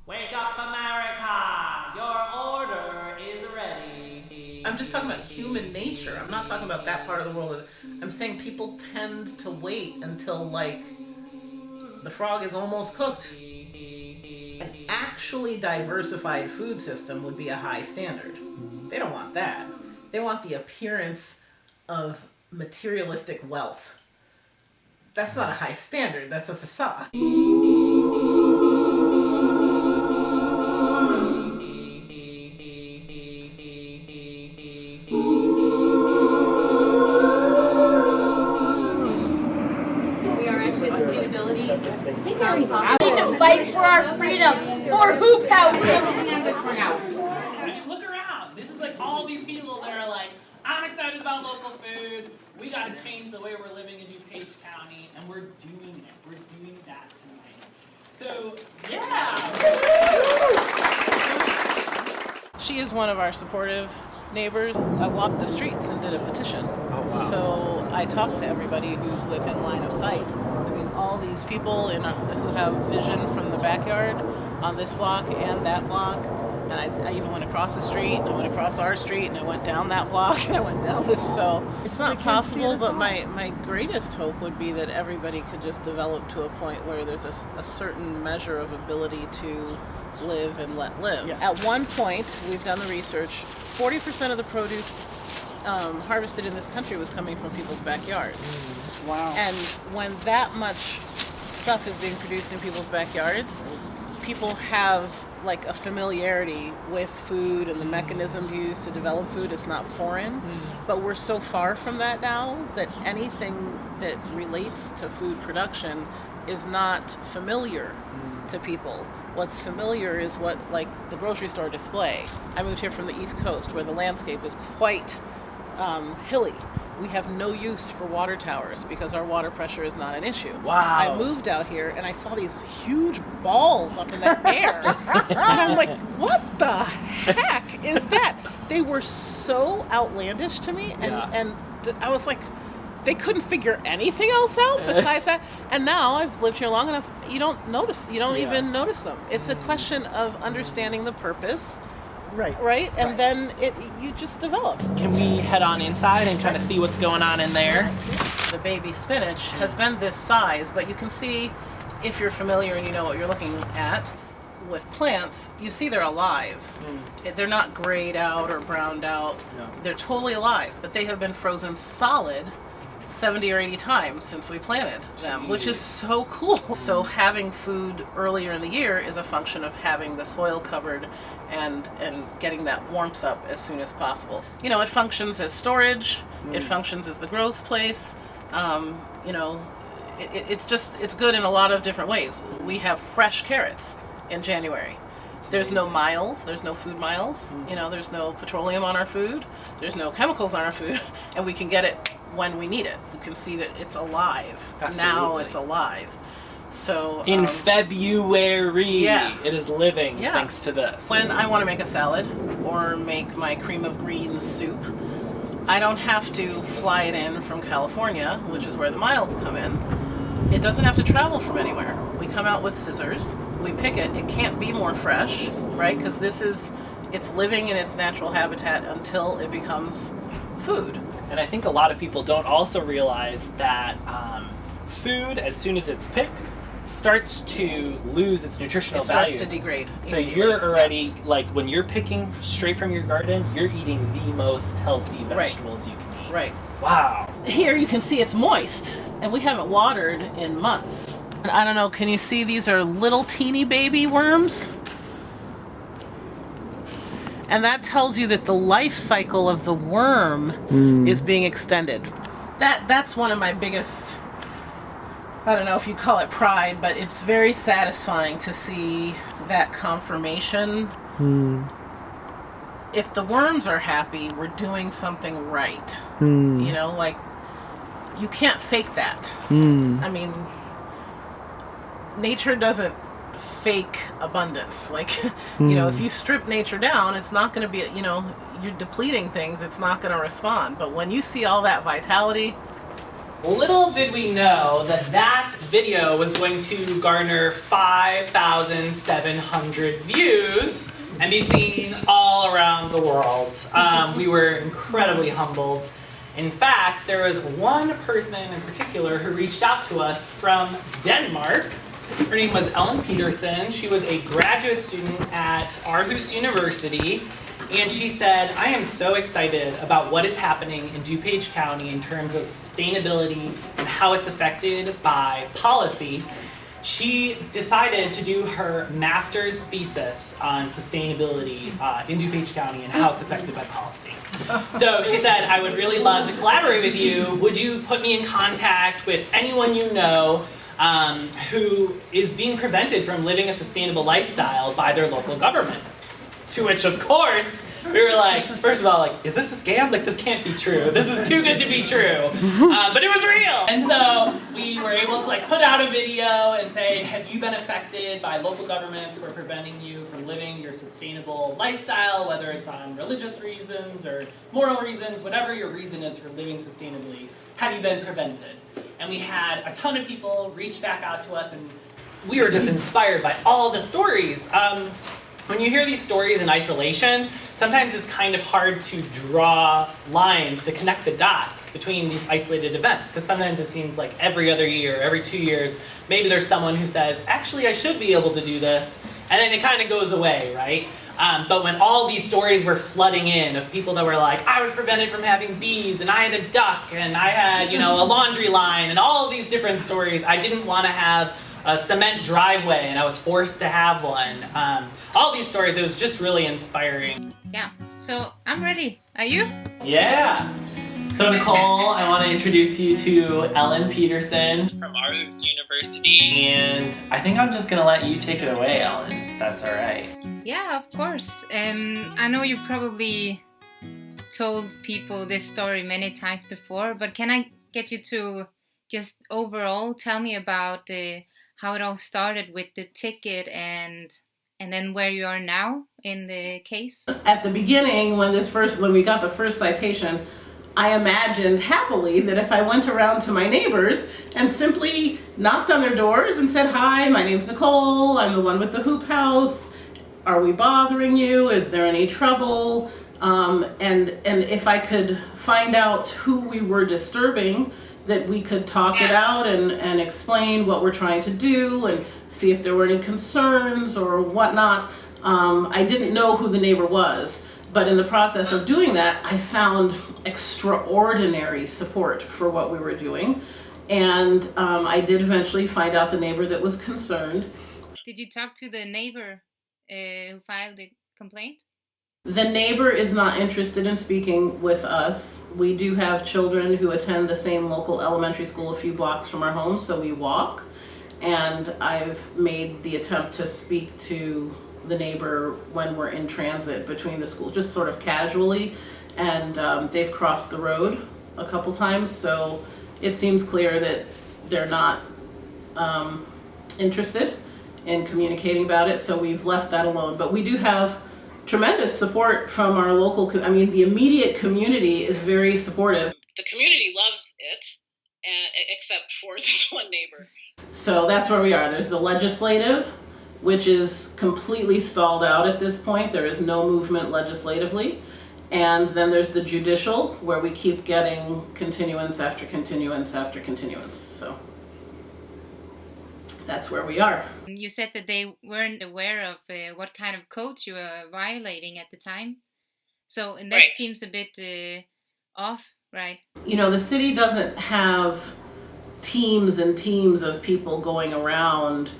Wake up, America! Your order is ready. I'm just talking about human nature. I'm not talking about that part of the world. I'm saying people tend to wait until, like, the frog is almost cooked. An actually diversified food system would be a high standard. They don't want that. They want the appearance of materialistic wealth. That's not a high standard, that's a facade. We need to fight for our freedom, for hoophouse. I mean, look around. This is like all these people that are like, I'm excited about local food. We got to change the way we're living in DuPage County, and we're doing it. We're doing that tonight. So, yeah. She is one of our supportive neighbors. I walked the streets and did a petition. Oh, wow. So I talked to everybody who's within line of sight. I mean, all these people who have vision from the backyard on this block and that block. And I even went across the street, and I went across our street, and I went down that block, and I went down this. So it's not possible, but my greatest hope would be that everybody could just develop to a point where there's a certain measure of ability to live and let live. Yeah. At one point, we've done the research, 40% of the produce harvested in this country was coming from people's backyards. Wow. And when that much stuff is being produced in people's backyards, people have like a familiarity with food and the mechanism used to develop food. It's not foreign, but we're so far from that now that anything that relates to food production is not familiar to people. What's familiar is what, like, the grocery store display. I moved here from the East Coast where the landscape is quite hilly. We have no use for water towers because our water pressure is not an issue. Wow. I moved out here and I saw these huge balls up in the air. And I'm like, what the heck is that? They were so outlandish to me. And I was like, they couldn't figure anything else out besides that. And now I've lived here long enough, you don't even notice them. It's a question of understanding the purpose. Right? And then you just develop. Can we head on inside and kind of see what's going on in there? The baby spinach has been this size, but you can see, if you're familiar and you know what you're looking at, with plants, you see they're alive. They're not grayed out or browned out. No. They're totally alive, but they have been frozen solid 70 or 80 times since we planted them, which is so cool. So having food earlier in the year is a function of having the soil covered and getting that warmth up as soon as possible. You know, it functions as storage, it functions as the growth place. You know, it's good in a lot of different ways. We have fresh carrots in January. There's no miles, there's no food miles, you know, there's no petroleum on our food, there's no chemicals on our food, and we can get it when we need it. You can see that it's alive. Absolutely. Now it's alive. So in February, it is living Yeah. thanks to this. When I want to make a salad or make my cream of greens soup, I don't have to fly it in from California, which is where the miles come in. It doesn't have to travel from anywhere. We come out with scissors, we pick it. It can't be more fresh, right? Because it's living in its natural habitat until it becomes food. And I think a lot of people don't also realize that food, as soon as it's picked, starts to lose its nutritional value. It starts to degrade. So you're already, like, when you're picking straight from your garden, you're eating the most healthy vegetables you can eat. Right. Wow. Here you can see it's moist, and we haven't watered in months. And I don't know, can you see these are little teeny baby worms? And that tells you that the life cycle of the worm is being extended. That's one of my biggest, I don't know if you call it pride, but it's very satisfying to see that confirmation. If the worms are happy, we're doing something right. You know, like, you can't fake that. I mean, nature doesn't fake abundance. Like, you know, if you strip nature down, it's not going to be, you know, you're depleting things, it's not going to respond. But when you see all that vitality, Little did we know that that video was going to garner 5,700 views and be seen all around the world. We were incredibly humbled. In fact, there was one person in particular who reached out to us from Denmark. Her name was Ellen Peterson. She was a graduate student at Aarhus University. And she said, I am so excited about what is happening in DuPage County in terms of sustainability and how it's affected by policy. She decided to do her master's thesis on sustainability in DuPage County and how it's affected by policy. So she said, I would really love to collaborate with you. Would you put me in contact with anyone you know who is being prevented from living a sustainable lifestyle by their local government? To which, of course, we were like, first of all, like, is this a scam? Like, this can't be true. This is too good to be true. But it was real. And so we were able to, like, put out a video and say, have you been affected by local governments who are preventing you from living your sustainable lifestyle, whether it's on religious reasons or moral reasons, whatever your reason is for living sustainably, have you been prevented? And we had a ton of people reach back out to us, and we were just inspired by all the stories. When you hear these stories in isolation, sometimes it's kind of hard to draw lines to connect the dots between these isolated events, because sometimes it seems like every other year, every 2 years, maybe there's someone who says, actually, I should be able to do this, and then it kind of goes away, right? But when all these stories were flooding in of people that were like, I was prevented from having bees, and I had a duck, and I had, a laundry line, and all of these different stories, I didn't want to have a cement driveway, and I was forced to have one. All these stories, it was just really inspiring. Yeah, so I'm ready. Are you? Yeah. So Nicole, I want to introduce you to Ellen Peterson from Aarhus University, and I think I'm just going to let you take it away, Ellen, if that's all right. Yeah, of course. I know you probably told people this story many times before, but can I get you to just overall tell me about how it all started with the ticket and then where you are now in the case? At the beginning, when we got the first citation, I imagined happily that if I went around to my neighbors and simply knocked on their doors and said, hi, my name's Nicole, I'm the one with the hoop house, are we bothering you, is there any trouble? And if I could find out who we were disturbing, that we could talk it out and explain what we're trying to do and see if there were any concerns or whatnot. I didn't know who the neighbor was, but in the process of doing that, I found extraordinary support for what we were doing. And I did eventually find out the neighbor that was concerned. Did you talk to the neighbor who filed the complaint? The neighbor is not interested in speaking with us. We do have children who attend the same local elementary school a few blocks from our home, so we walk. And I've made the attempt to speak to the neighbor when we're in transit between the schools, just sort of casually. And they've crossed the road a couple times, so it seems clear that they're not interested in communicating about it, so we've left that alone. But we do have tremendous support from our local, the immediate community is very supportive. The community loves it, except for this one neighbor. So that's where we are. There's the legislative, which is completely stalled out at this point. There is no movement legislatively. And then there's the judicial, where we keep getting continuance after continuance after continuance. So that's where we are. You said that they weren't aware of what kind of codes you were violating at the time. So, and that seems a bit off, right? The city doesn't have teams and teams of people going around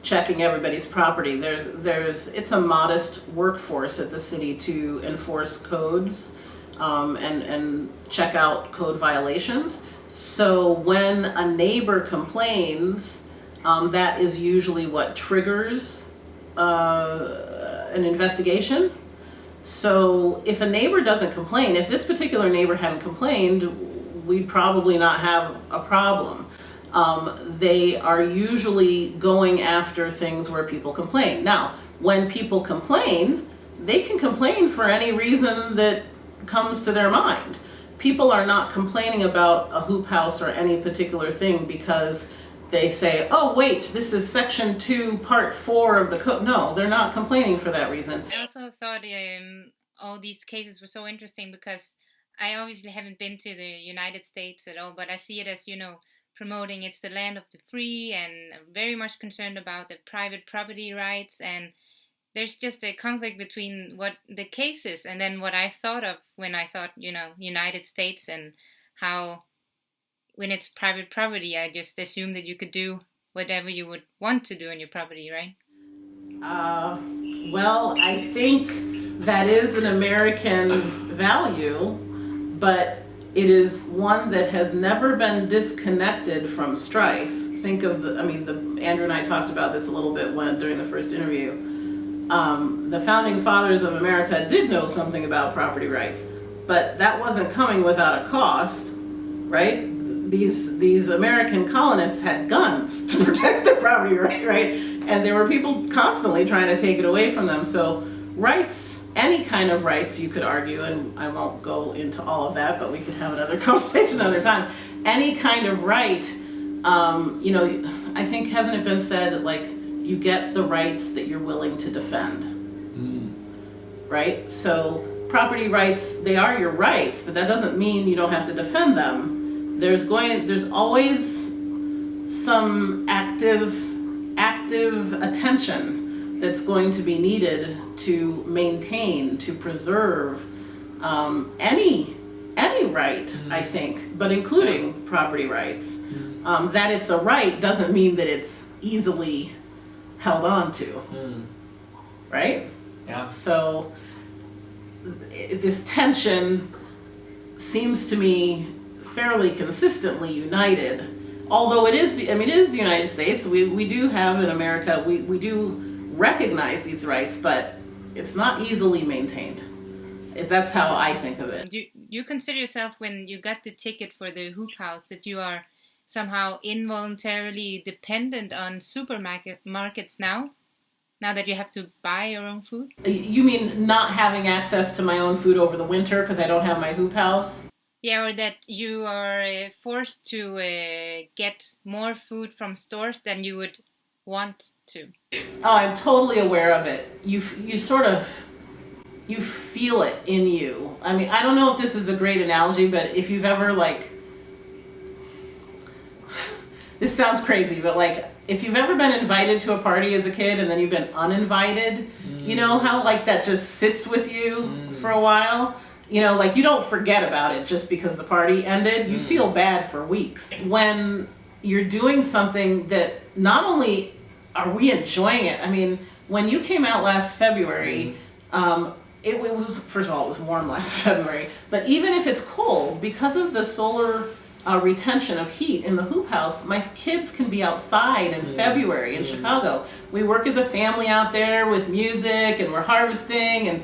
checking everybody's property. It's a modest workforce at the city to enforce codes and check out code violations. So when a neighbor complains, that is usually what triggers an investigation. So if a neighbor doesn't complain, if this particular neighbor hadn't complained, we'd probably not have a problem. They are usually going after things where people complain. Now, when people complain, they can complain for any reason that comes to their mind. people are not complaining about a hoop house or any particular thing because they say, oh wait, this is section 2, part 4 of the code. No, they're not complaining for that reason. I also thought all these cases were so interesting because I obviously haven't been to the United States at all, but I see it as, promoting it's the land of the free, and very much concerned about the private property rights. And there's just a conflict between what the case is and then what I thought of when I thought, United States, and how when it's private property, I just assume that you could do whatever you would want to do on your property, right? Well, I think that is an American value, but it is one that has never been disconnected from strife. Think of Andrew and I talked about this a little bit during the first interview. The founding fathers of America did know something about property rights, but that wasn't coming without a cost, right? These American colonists had guns to protect their property right? And there were people constantly trying to take it away from them. So rights, any kind of rights, you could argue, and I won't go into all of that, but we could have another conversation another time. Any kind of right, I think, hasn't it been said, like, you get the rights that you're willing to defend, right? So property rights, they are your rights, but that doesn't mean you don't have to defend them. There's always some active attention that's going to be needed to maintain, to preserve any right, I think, but including property rights. That it's a right doesn't mean that it's easily held on to, right? Yeah. So this tension seems to me fairly consistently united. Although it is the United States, we do have in America, we do recognize these rights, but it's not easily maintained. That's how I think of it. Do you consider yourself, when you got the ticket for the hoop house, that you are somehow involuntarily dependent on supermarkets now that you have to buy your own food? You mean not having access to my own food over the winter because I don't have my hoop house? Yeah, or that you are forced to get more food from stores than you would want to. Oh, I'm totally aware of it. You feel it in you. I mean, I don't know if this is a great analogy, but if you've ever, like, this sounds crazy, but like, if you've ever been invited to a party as a kid and then you've been uninvited, you know how like that just sits with you for a while? Like, you don't forget about it just because the party ended. You feel bad for weeks. When you're doing something that not only are we enjoying it, I mean, when you came out last February, it was, first of all, it was warm last February, but even if it's cold, because of the solar retention of heat in the hoop house, my kids can be outside in February in Chicago. We work as a family out there with music, and we're harvesting, and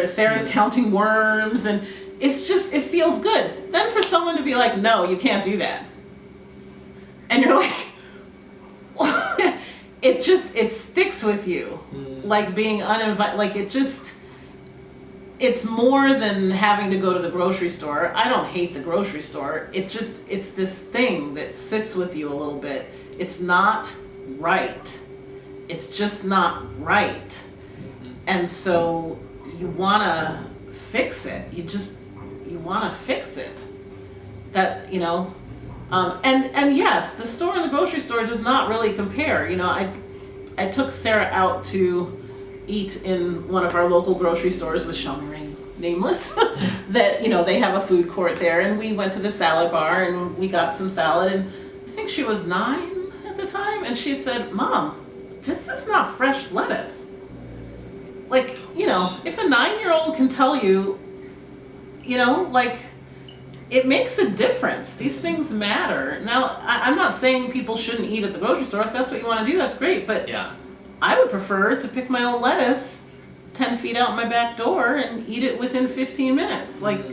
Sarah's counting worms, and it feels good. Then for someone to be like, no, you can't do that, and you're like, it sticks with you, like being uninvited. Like, it's more than having to go to the grocery store. I don't hate the grocery store. It's this thing that sits with you a little bit. It's not right. It's just not right. And so you want to fix it. You want to fix it. That, and yes, the store and the grocery store does not really compare. I took Sarah out to eat in one of our local grocery stores, which shall remain nameless, that, they have a food court there, and we went to the salad bar and we got some salad, and I think she was 9 at the time, and she said, Mom, this is not fresh lettuce. Like, if a 9-year-old can tell you, like, it makes a difference. These things matter. Now, I'm not saying people shouldn't eat at the grocery store. If that's what you want to do, that's great, but yeah. I would prefer to pick my own lettuce 10 feet out my back door and eat it within 15 minutes. Like,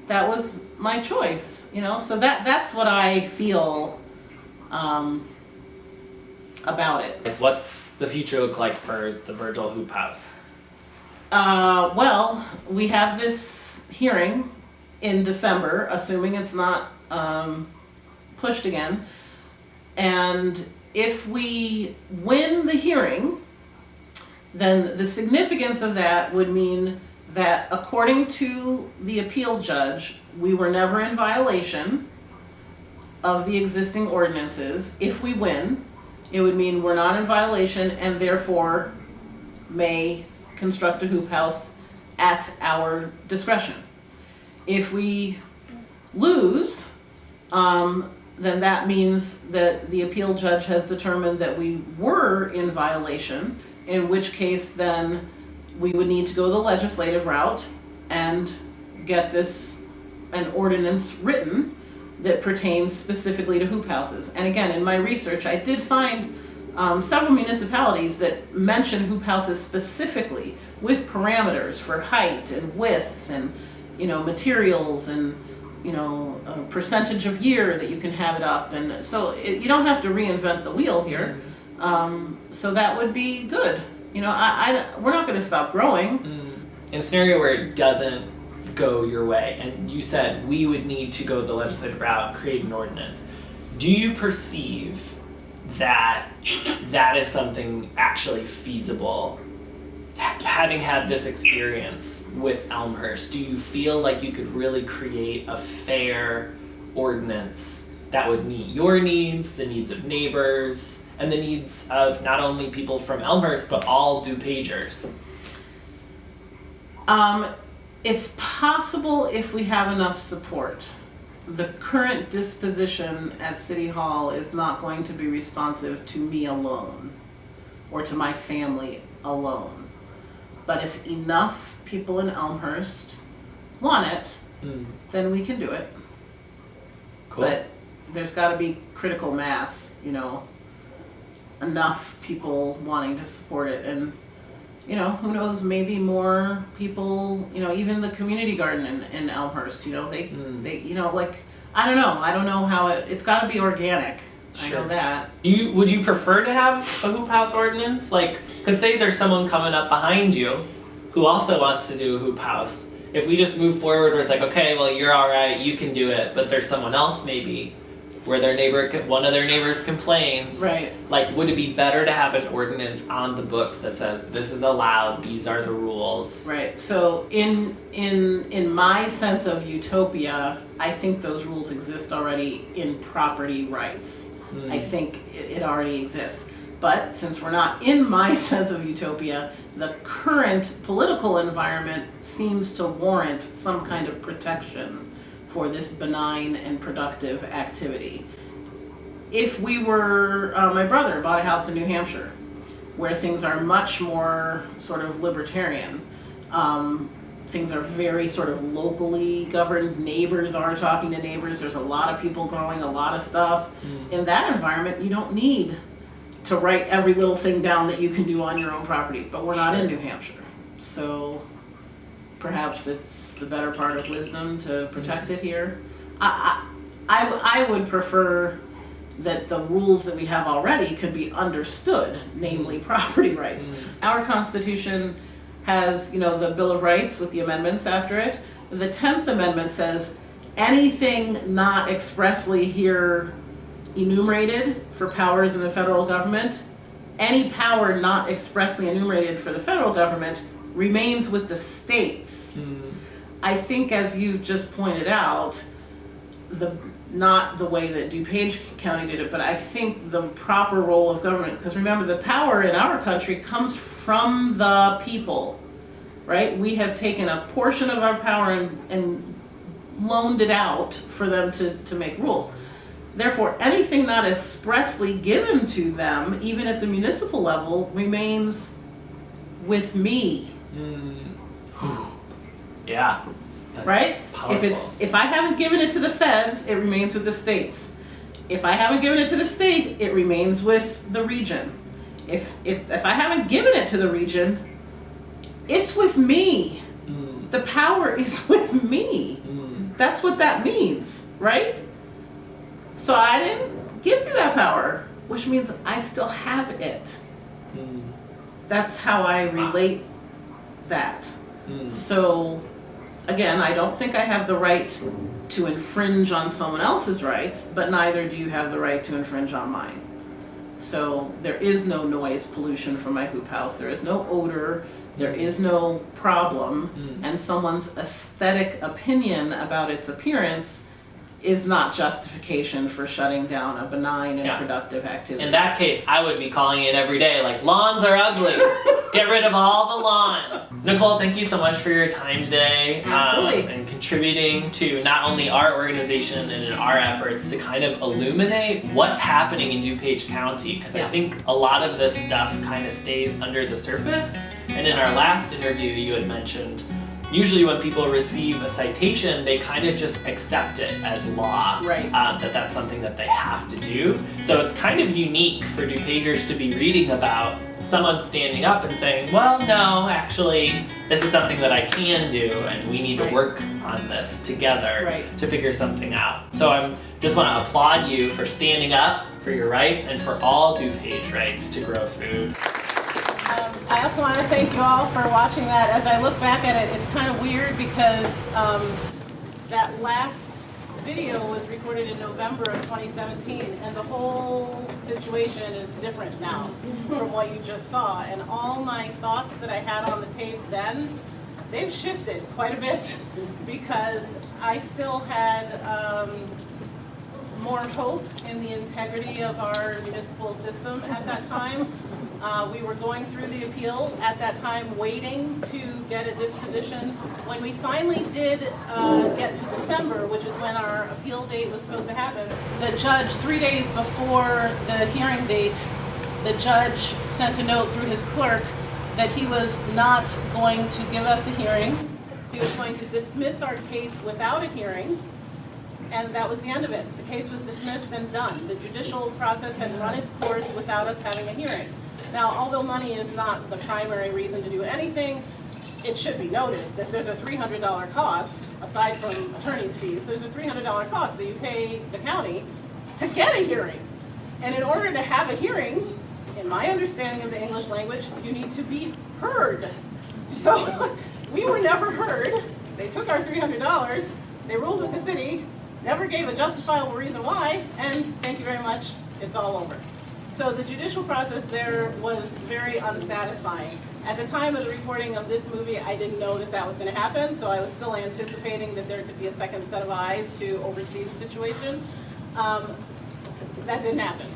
that was my choice, So that's what I feel about it. What's the future look like for the Virgil Hoop House? Well, we have this hearing in December, assuming it's not pushed again. And if we win the hearing, then the significance of that would mean that according to the appeal judge, we were never in violation of the existing ordinances. If we win, it would mean we're not in violation and therefore may construct a hoop house at our discretion. If we lose, then that means that the appeal judge has determined that we were in violation, in which case then we would need to go the legislative route and get an ordinance written that pertains specifically to hoop houses. And again, in my research, I did find several municipalities that mention hoop houses specifically with parameters for height and width and, materials and, a percentage of year that you can have it up. And so you don't have to reinvent the wheel here. So that would be good. We're not going to stop growing. In a scenario where it doesn't go your way, and you said we would need to go the legislative route, create an ordinance, do you perceive that that is something actually feasible? Having had this experience with Elmhurst, do you feel like you could really create a fair ordinance that would meet your needs, the needs of neighbors, and the needs of not only people from Elmhurst, but all DuPagers? It's possible if we have enough support. The current disposition at City Hall is not going to be responsive to me alone or to my family alone. But if enough people in Elmhurst want it, then we can do it. Cool. But there's got to be critical mass, enough people wanting to support it. And, who knows, maybe more people, even the community garden in Elmhurst, they I don't know. I don't know how it's got to be organic. Sure. I know that. Would you prefer to have a hoop house ordinance? Because say there's someone coming up behind you who also wants to do a hoop house. If we just move forward where it's okay, well, you're all right, you can do it, but there's someone else maybe where one of their neighbors complains. Right. Would it be better to have an ordinance on the books that says this is allowed, these are the rules? Right. So in my sense of utopia, I think those rules exist already in property rights. I think it already exists. But since we're not in my sense of utopia, the current political environment seems to warrant some kind of protection for this benign and productive activity. If we were, my brother bought a house in New Hampshire where things are much more sort of libertarian. Things are very sort of locally governed. Neighbors are talking to neighbors. There's a lot of people growing a lot of stuff. In that environment, you don't need to write every little thing down that you can do on your own property. But we're not in New Hampshire. So perhaps it's the better part of wisdom to protect it here. I would prefer that the rules that we have already could be understood, namely property rights. Our Constitution has, the Bill of Rights with the amendments after it. The 10th Amendment says anything not expressly here enumerated for powers in the federal government, any power not expressly enumerated for the federal government remains with the states. I think, as you just pointed out, not the way that DuPage County did it, but I think the proper role of government, because remember, the power in our country comes from the people, right? We have taken a portion of our power and loaned it out for them to make rules. Therefore, anything not expressly given to them, even at the municipal level, remains with me. Yeah. Right? Powerful. If I haven't given it to the feds, it remains with the states. If I haven't given it to the state, it remains with the region. If I haven't given it to the region, it's with me. The power is with me. That's what that means, right? So I didn't give you that power, which means I still have it. That's how I relate that. So again, I don't think I have the right to infringe on someone else's rights, but neither do you have the right to infringe on mine. So there is no noise pollution from my hoop house, there is no odor, there is no problem, and someone's aesthetic opinion about its appearance is not justification for shutting down a benign and productive activity. In that case, I would be calling it every day, like, lawns are ugly. Get rid of all the lawn. Nicole, thank you so much for your time today. Absolutely. And contributing to not only our organization and in our efforts to kind of illuminate what's happening in DuPage County, because I think a lot of this stuff kind of stays under the surface. And in our last interview, you had mentioned usually when people receive a citation, they kind of just accept it as law, right? That that's something that they have to do. So it's kind of unique for DuPagers to be reading about someone standing up and saying, well, no, actually, this is something that I can do, and we need to work on this together to figure something out. So I just want to applaud you for standing up for your rights and for all DuPage rights to grow food. I also want to thank you all for watching that. As I look back at it, it's kind of weird because that last video was recorded in November of 2017, and the whole situation is different now from what you just saw. And all my thoughts that I had on the tape then, they've shifted quite a bit because I still had more hope in the integrity of our municipal system at that time. We were going through the appeal at that time, waiting to get a disposition. When we finally did get to December, which is when our appeal date was supposed to happen, the judge, 3 days before the hearing date, the judge sent a note through his clerk that he was not going to give us a hearing. He was going to dismiss our case without a hearing. And that was the end of it. The case was dismissed and done. The judicial process had run its course without us having a hearing. Now, although money is not the primary reason to do anything, it should be noted that there's a $300 cost, aside from attorney's fees, there's a $300 cost that you pay the county to get a hearing. And in order to have a hearing, in my understanding of the English language, you need to be heard. So we were never heard. They took our $300, they ruled with the city, never gave a justifiable reason why, and thank you very much, it's all over. So the judicial process there was very unsatisfying. At the time of the recording of this movie, I didn't know that that was going to happen, so I was still anticipating that there could be a second set of eyes to oversee the situation. That didn't happen.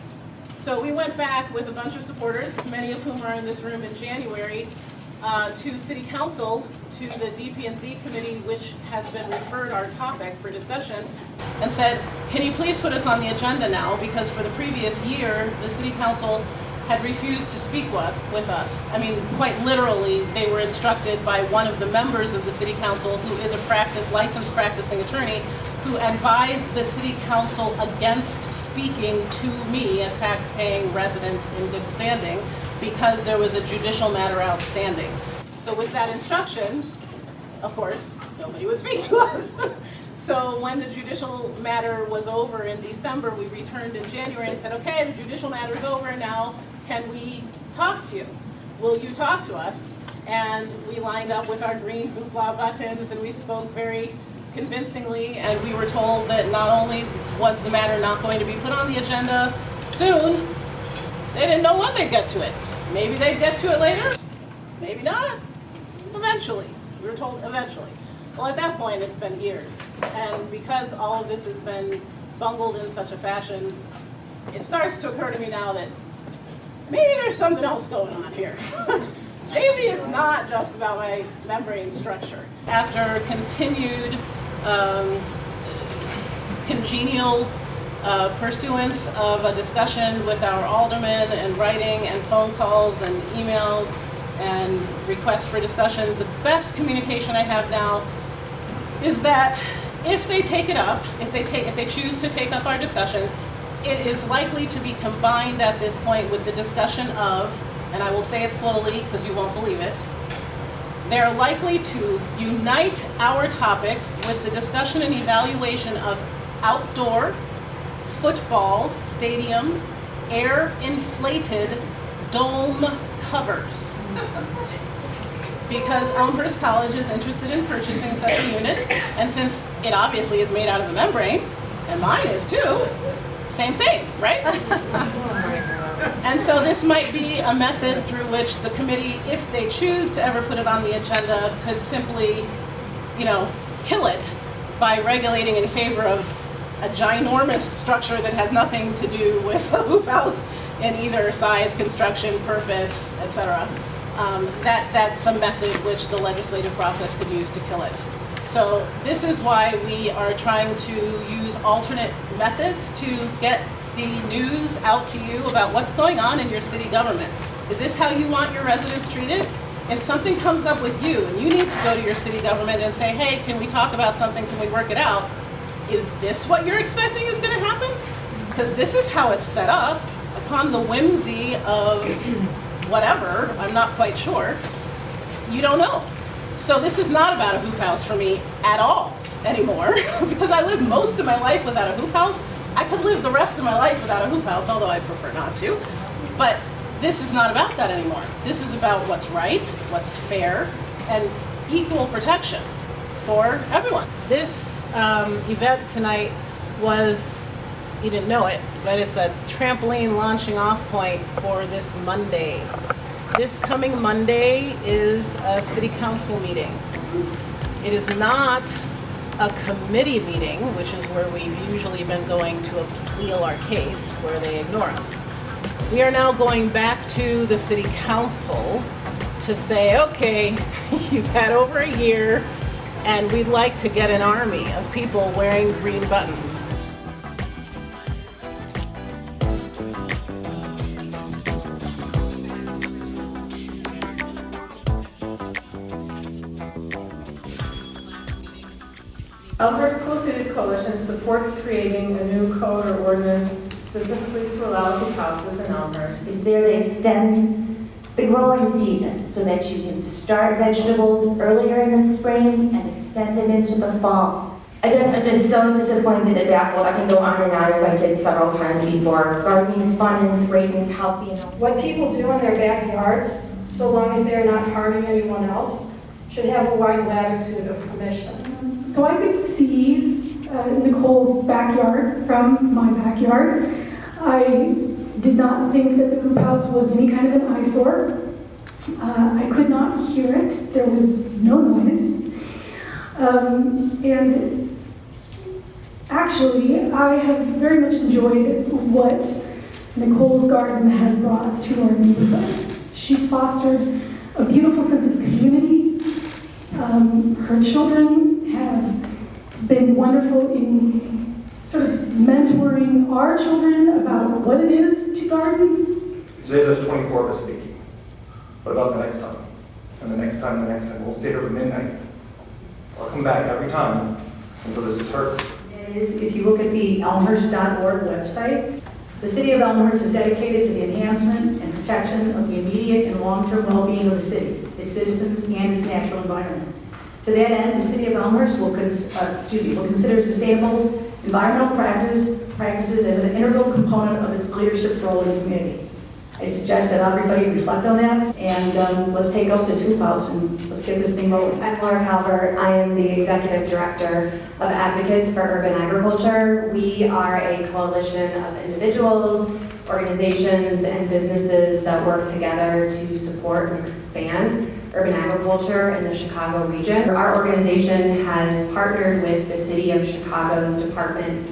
So we went back with a bunch of supporters, many of whom are in this room in January, to City Council, to the DP&Z committee, which has been referred our topic for discussion, and said, can you please put us on the agenda now, because for the previous year, the City Council had refused to speak with us. I mean, quite literally, they were instructed by one of the members of the City Council, who is a licensed practicing attorney, who advised the City Council against speaking to me, a tax-paying resident in good standing, because there was a judicial matter outstanding. So with that instruction, of course, nobody would speak to us. So when the judicial matter was over in December, we returned in January and said, okay, the judicial matter is over now, can we talk to you? Will you talk to us? And we lined up with our green Hooplah buttons and we spoke very convincingly, and we were told that not only was the matter not going to be put on the agenda soon, they didn't know when they'd get to it. Maybe they'd get to it later, maybe not. Eventually. We were told eventually. Well, at that point, it's been years. And because all of this has been bungled in such a fashion, it starts to occur to me now that maybe there's something else going on here. Maybe it's not just about my membrane structure. After continued congenial pursuance of a discussion with our aldermen and writing and phone calls and emails and requests for discussion, the best communication I have now is that if they take it up, if they choose to take up our discussion, it is likely to be combined at this point with the discussion of, and I will say it slowly because you won't believe it, they're likely to unite our topic with the discussion and evaluation of outdoor football stadium air-inflated dome covers. because Elmhurst College is interested in purchasing such a unit, and since it obviously is made out of a membrane, and mine is too, same, right? And so this might be a method through which the committee, if they choose to ever put it on the agenda, could simply, kill it by regulating in favor of a ginormous structure that has nothing to do with the hoop house in either size, construction, purpose, etc. That's a method which the legislative process could use to kill it. So this is why we are trying to use alternate methods to get the news out to you about what's going on in your city government. Is this how you want your residents treated? If something comes up with you and you need to go to your city government and say, hey, can we talk about something, can we work it out? Is this what you're expecting is gonna happen? Because this is how it's set up, upon the whimsy of whatever, I'm not quite sure, you don't know. So this is not about a hoop house for me at all anymore, because I lived most of my life without a hoop house. I could live the rest of my life without a hoop house, although I prefer not to. But this is not about that anymore. This is about what's right, what's fair, and equal protection for everyone. This event tonight was, you didn't know it, but it's a trampoline launching off point for this Monday. This coming Monday is a city council meeting. It is not a committee meeting, which is where we've usually been going to appeal our case, where they ignore us. We are now going back to the city council to say, okay, you've had over a year, and we'd like to get an army of people wearing green buttons. Elmhurst Cool Cities Coalition supports creating a new code or ordinance specifically to allow hoop houses in Elmhurst. It's there to extend the growing season so that you can start vegetables earlier in the spring and extend it into the fall. I guess I'm just so disappointed and baffled. I can go on and on as I did several times before. Gardening's fun and it's great and it's healthy. What people do in their backyards, so long as they're not harming anyone else, should have a wide latitude of permission. So I could see Nicole's backyard from my backyard. I did not think that the hoop house was any kind of an eyesore. I could not hear it. There was no noise. And actually, I have very much enjoyed what Nicole's garden has brought to our neighborhood. She's fostered a beautiful sense of community. Her children have been wonderful in sort of mentoring our children about what it is to garden. Today there's 24 of us speaking. What about the next time? And the next time, the next time. We'll stay here till midnight. I'll come back every time until this is heard. If you look at the elmhurst.org website, the City of Elmhurst is dedicated to the enhancement and protection of the immediate and long-term well-being of the city, its citizens, and its natural environment. To that end, the City of Elmhurst will consider sustainable environmental practices as an integral component of its leadership role in the community. I suggest that everybody reflect on that, and let's take up this hoop house and let's get this thing rolling. I'm Laura Calvert. I am the Executive Director of Advocates for Urban Agriculture. We are a coalition of individuals, organizations, and businesses that work together to support and expand urban agriculture in the Chicago region. Our organization has partnered with the City of Chicago's Department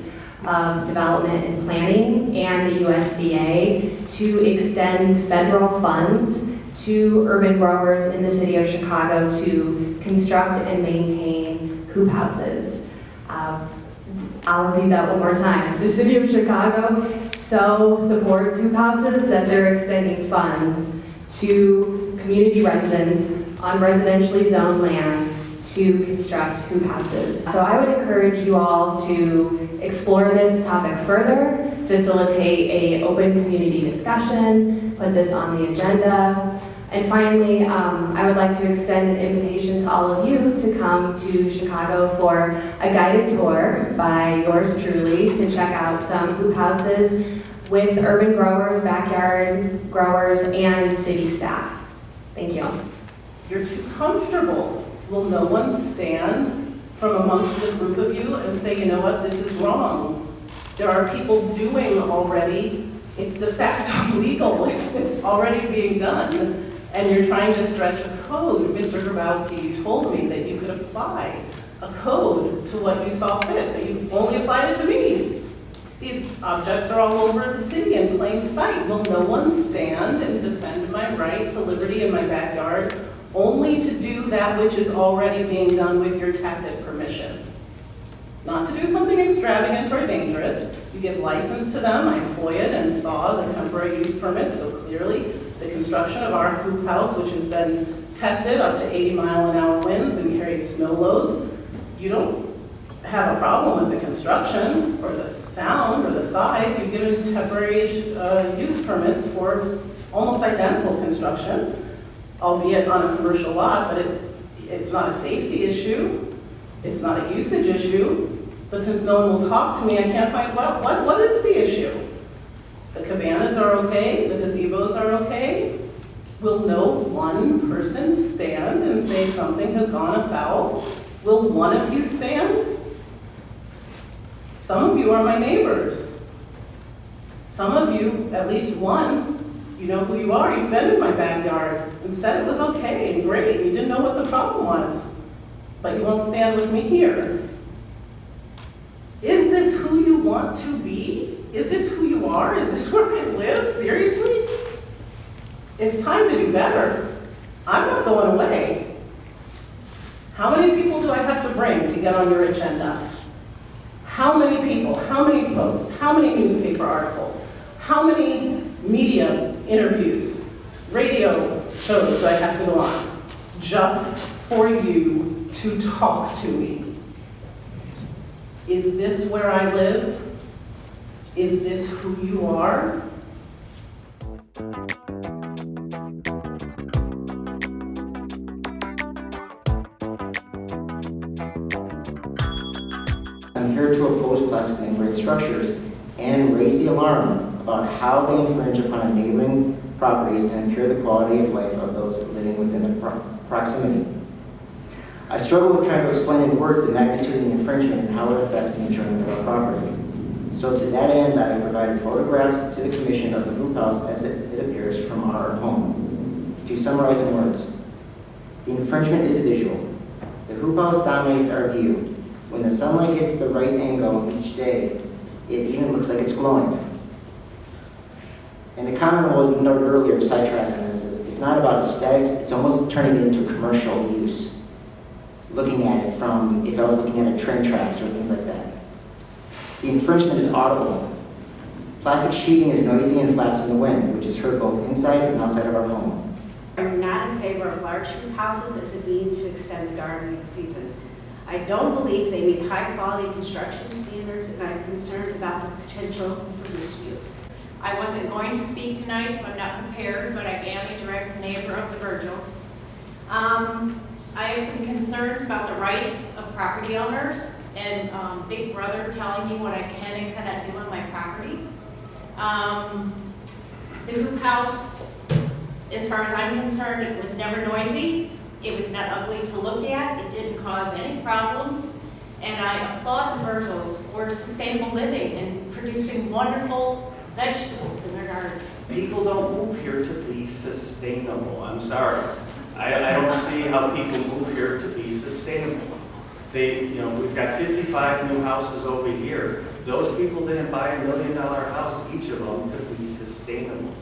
of Development and Planning and the USDA to extend federal funds to urban growers in the City of Chicago to construct and maintain hoop houses. I'll repeat that one more time. The City of Chicago so supports hoop houses that they're extending funds to community residents on residentially zoned land to construct hoop houses. So I would encourage you all to explore this topic further, facilitate an open community discussion, put this on the agenda. And finally, I would like to extend an invitation to all of you to come to Chicago for a guided tour by yours truly to check out some hoop houses with urban growers, backyard growers, and city staff. Thank you. You're too comfortable. Will no one stand from amongst the group of you and say, you know what, this is wrong? There are people doing already. It's de facto legal. It's already being done. And you're trying to stretch a code. Mr. Grabowski, you told me that you could apply a code to what you saw fit, but you only applied it to me. These objects are all over the city in plain sight. Will no one stand and defend my right to liberty in my backyard only to do that which is already being done with your tacit permission? Not to do something extravagant or dangerous. You give license to them. I FOIA'd and saw the temporary use permit, so clearly the construction of our hoop house, which has been tested up to 80-mile-an-hour winds and carried snow loads, you don't have a problem with the construction or the sound or the size. You've given temporary use permits for almost identical construction, albeit on a commercial lot, but it's not a safety issue. It's not a usage issue. But since no one will talk to me, I can't find what is the issue? The cabanas are okay, the gazebos are okay. Will no one person stand and say something has gone afoul? Will one of you stand? Some of you are my neighbors. Some of you, at least one, you know who you are. You've been in my backyard and said it was okay and great. You didn't know what the problem was. But you won't stand with me here. Is this who you want to be? Is this who you are? Is this where I live? Seriously? It's time to do better. I'm not going away. How many people do I have to bring to get on your agenda? How many people? How many posts? How many newspaper articles? How many media interviews, radio shows do I have to go on just for you to talk to me? Is this where I live? Is this who you are? I'm here to oppose plastic and grade structures and raise the alarm about how they infringe upon neighboring properties and impair the quality of life of those living within the proximity. I struggle with trying to explain in words the magnitude of the infringement and how it affects the enjoyment of our property. So to that end, I provided photographs to the Commission of the hoop house as it appears from our home. To summarize in words, the infringement is visual. The hoop house dominates our view. When the sunlight hits the right angle each day, it even looks like it's glowing. And the comment was noted earlier, sidetracked on this, is it's not about aesthetics, it's almost turning it into commercial use. Looking at it from, if I was looking at a train tracks or things like that. The infringement is audible. Plastic sheeting is noisy and flaps in the wind, which is heard both inside and outside of our home. I'm not in favor of large hoop houses as it means to extend the gardening season. I don't believe they meet high-quality construction standards, and I'm concerned about the potential for misuse. I wasn't going to speak tonight, so I'm not prepared, but I am a direct neighbor of the Virgils. I have some concerns about the rights of property owners and Big Brother telling me what I can and cannot do on my property. The hoop house, as far as I'm concerned, it was never noisy. It was not ugly to look at. It didn't cause any problems. And I applaud the Virgils for sustainable living and producing wonderful vegetables in their garden. People don't move here to be sustainable. I'm sorry. I don't see how people move here to be sustainable. We've got 55 new houses over here. Those people didn't buy $1 million house, each of them, to be sustainable.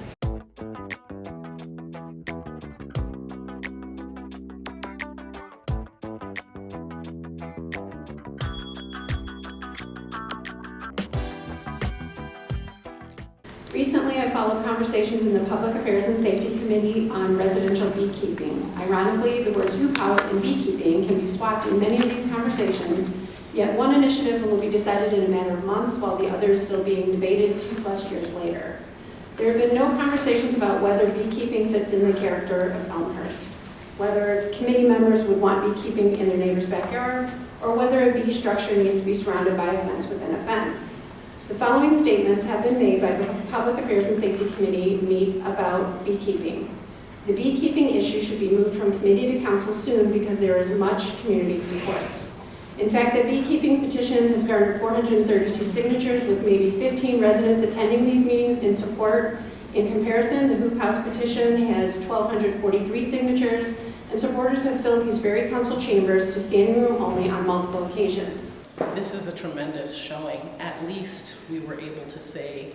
Recently, I followed conversations in the Public Affairs and Safety Committee on residential beekeeping. Ironically, the words hoop house and beekeeping can be swapped in many of these conversations, yet one initiative will be decided in a matter of months while the other is still being debated 2+ years later. There have been no conversations about whether beekeeping fits in the character of Elmhurst, whether committee members would want beekeeping in their neighbor's backyard, or whether a bee structure needs to be surrounded by a fence within a fence. The following statements have been made by the Public Affairs and Safety Committee meet about beekeeping. The beekeeping issue should be moved from committee to council soon because there is much community support. In fact, the beekeeping petition has garnered 432 signatures, with maybe 15 residents attending these meetings in support. In comparison, the Hoop House petition has 1,243 signatures, and supporters have filled these very council chambers to standing room only on multiple occasions. This is a tremendous showing. At least we were able to say,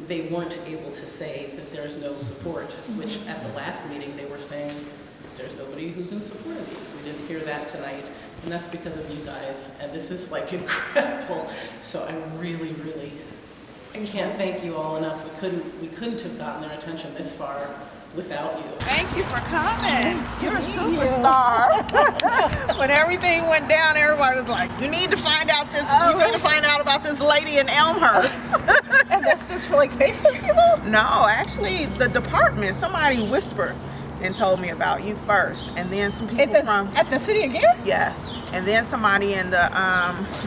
they weren't able to say that there's no support, which at the last meeting they were saying there's nobody who's in support of these. We didn't hear that tonight, and that's because of you guys, and this is like incredible. So I really, I can't thank you all enough. We couldn't have gotten their attention this far without you. Thank you for coming. You're a superstar. When everything went down, everybody was like, you need to find out this, you need to find out about this lady in Elmhurst. And that's just for like Facebook people? No, actually the department, somebody whispered and told me about you first, and then some people at the City of Gary? Yes, and then somebody in the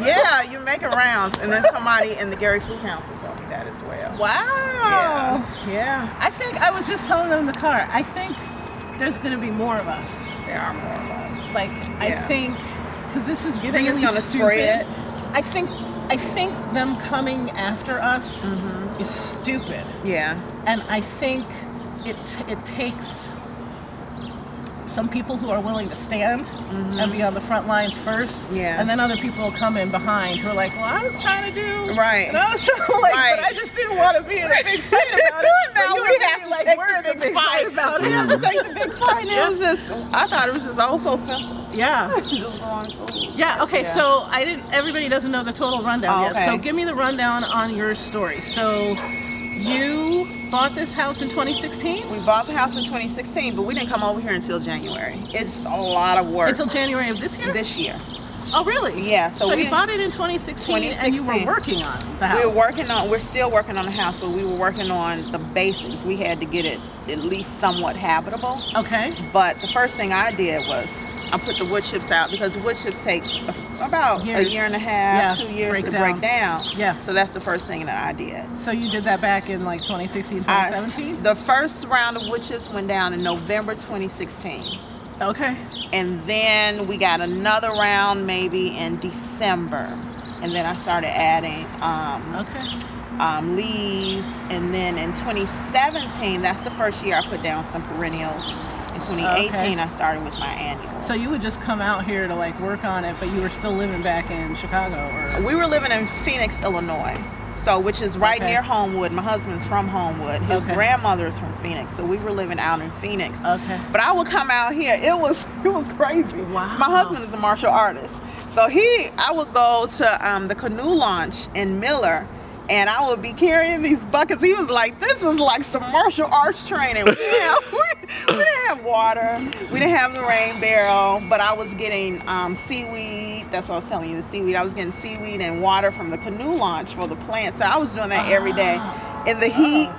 yeah, you're making rounds, and then somebody in the Gary Food Council told me that as well. Wow. Yeah. I think I was just telling them in the car, I think there's going to be more of us. There are more of us. Like, I think, because this is you think really it's going to spread? I think them coming after us is stupid. Yeah. And I think it takes some people who are willing to stand and be on the front lines first, and then other people come in behind who are like, well, I was trying to do, and I was trying to but I just didn't want to be in a big fight about it. Now we have to take the big fight about it. We have to take the big fight. It was just, I thought it was just oh so simple. Yeah. Just going food. Yeah. Okay. Yeah. So everybody doesn't know the total rundown yet. Okay. So give me the rundown on your story. So you bought this house in 2016? We bought the house in 2016, but we didn't come over here until January. It's a lot of work. Until January of this year? This year. Oh, really? Yeah. So you bought it in 2016 and you were working on the house? We're still working on the house, but we were working on the basics. We had to get it at least somewhat habitable. Okay. But the first thing I did was I put the wood chips out, because the wood chips take about a year and a half, 2 years to break down. Yeah. So that's the first thing that I did. So you did that back in like 2016, 2017? The first round of wood chips went down in November 2016. Okay. And then we got another round maybe in December. And then I started adding leaves. And then in 2017, that's the first year I put down some perennials. In 2018, I started with my annuals. So you would just come out here to like work on it, but you were still living back in Chicago? Or? We were living in Phoenix, Illinois. So, which is right near Homewood. My husband's from Homewood. His grandmother is from Phoenix, so we were living out in Phoenix. Okay. But I would come out here. It was crazy. Wow. My husband is a martial artist, so I would go to the canoe launch in Miller, and I would be carrying these buckets. He was like, "This is like some martial arts training." We didn't have water. We didn't have the rain barrel, but I was getting seaweed. That's what I was telling you, the seaweed. I was getting seaweed and water from the canoe launch for the plants. So I was doing that every day in the heat.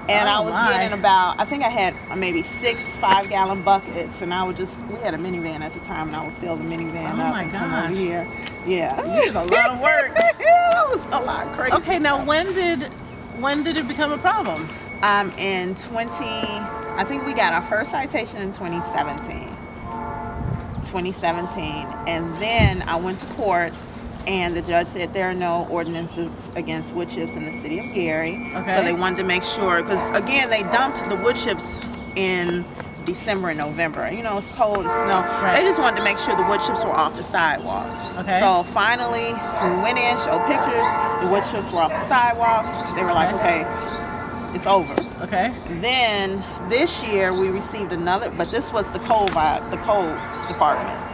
And I was getting about, I think I had maybe 6 5-gallon buckets. And we had a minivan at the time, and I would fill the minivan up and come over here. Yeah. You did a lot of work. That was a lot of crazy Okay, now when did it become a problem? I think we got our first citation in 2017. And then I went to court, and the judge said there are no ordinances against wood chips in the city of Gary. Okay. So they wanted to make sure, because again, they dumped the wood chips in December and November. You know, it's cold and snow. Right. They just wanted to make sure the wood chips were off the sidewalk. Okay. So finally, we went in, showed pictures, the wood chips were off the sidewalk. They were like, okay, it's over. Okay. Then this year we received another, but this was the coal department.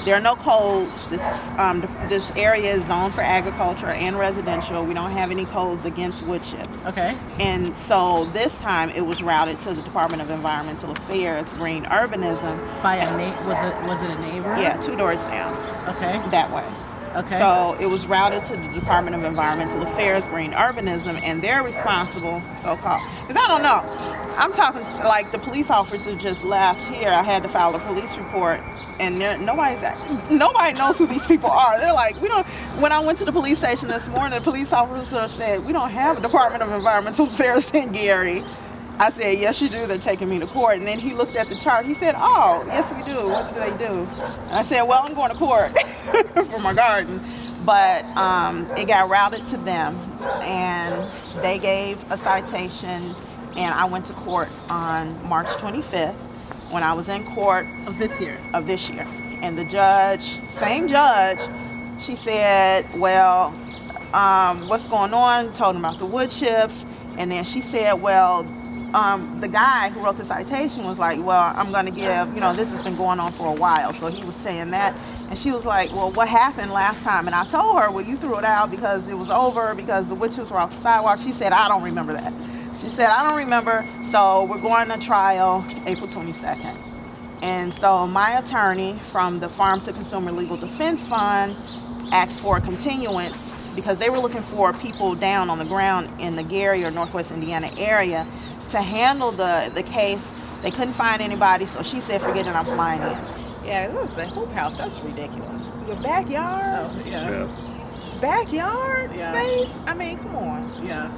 There are no codes. This area is zoned for agriculture and residential. We don't have any codes against wood chips. Okay. And so this time it was routed to the Department of Environmental Affairs, Green Urbanism. By was it a neighbor? Yeah, 2 doors down. Okay. That way. Okay. So it was routed to the Department of Environmental Affairs, Green Urbanism, and they're responsible, so-called. Because I don't know. I'm talking like the police officer just left here. I had to file a police report, and nobody knows who these people are. They're like, we don't. When I went to the police station this morning, the police officer said, we don't have a Department of Environmental Affairs in Gary. I said, yes, you do. They're taking me to court. And then he looked at the chart. He said, oh, yes, we do. What do they do? And I said, well, I'm going to court for my garden. But it got routed to them, and they gave a citation, and I went to court on March 25th when I was in court. Of this year? Of this year. And the judge, same judge, she said, well, what's going on? Told him about the wood chips. And then she said, well, the guy who wrote the citation was like, well, I'm going to give, this has been going on for a while. So he was saying that. And she was like, well, what happened last time? And I told her, well, you threw it out because it was over, because the wood chips were off the sidewalk. She said, I don't remember that. She said, I don't remember. So we're going to trial April 22nd. And so my attorney from the Farm to Consumer Legal Defense Fund asked for a continuance because they were looking for people down on the ground in the Gary or Northwest Indiana area to handle the case. They couldn't find anybody, so she said, forget it, I'm flying in. Yeah, this is the hoop house. That's ridiculous. Your backyard? Oh, yeah. Backyard Yeah. space? I mean, come on. Yeah.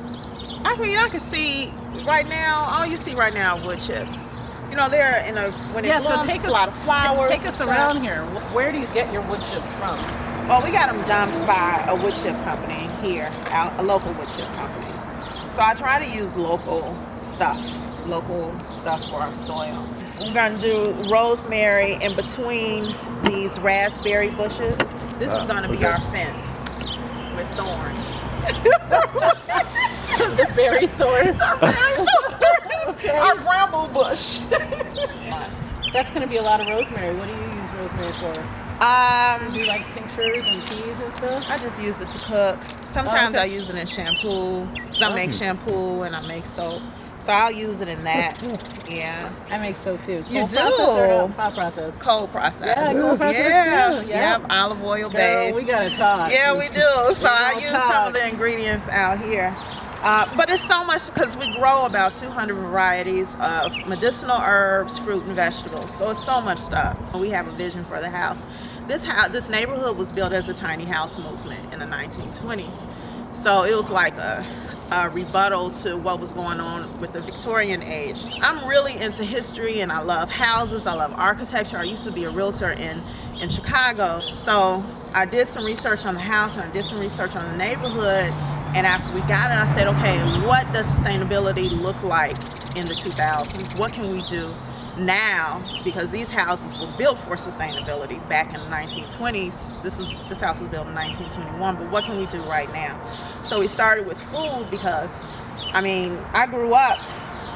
I mean, I can see right now, all you see right now are wood chips. They're in when it blooms, take it's us, a lot of flowers. Take us around here. Where do you get your wood chips from? Well, we got them dumped by a wood chip company here, a local wood chip company. So I try to use local stuff for our soil. We're going to do rosemary in between these raspberry bushes. This is going to be our fence with thorns. The berry thorns. Okay. Our bramble bush. That's going to be a lot of rosemary. What do you use rosemary for? Do you like tinctures and teas and stuff? I just use it to cook. Sometimes I use it in shampoo. Because I make shampoo and I make soap. So I'll use it in that. Yeah. I make soap too. You Cold do? process or hot process? Cold process. Yeah, cold process too. Yeah. Yep, olive oil Girl, based. we gotta talk. Yeah, we do. So I use talk. some of the ingredients out here. But it's so much because we grow about 200 varieties of medicinal herbs, fruit, and vegetables. So it's so much stuff. We have a vision for the house. This neighborhood was built as a tiny house movement in the 1920s. So it was like a rebuttal to what was going on with the Victorian age. I'm really into history and I love houses, I love architecture. I used to be a realtor in Chicago. So I did some research on the house and I did some research on the neighborhood. And after we got it, I said, okay, what does sustainability look like in the 2000s? What can we do now? Because these houses were built for sustainability back in the 1920s. This house was built in 1921, but what can we do right now? So we started with food because, I grew up,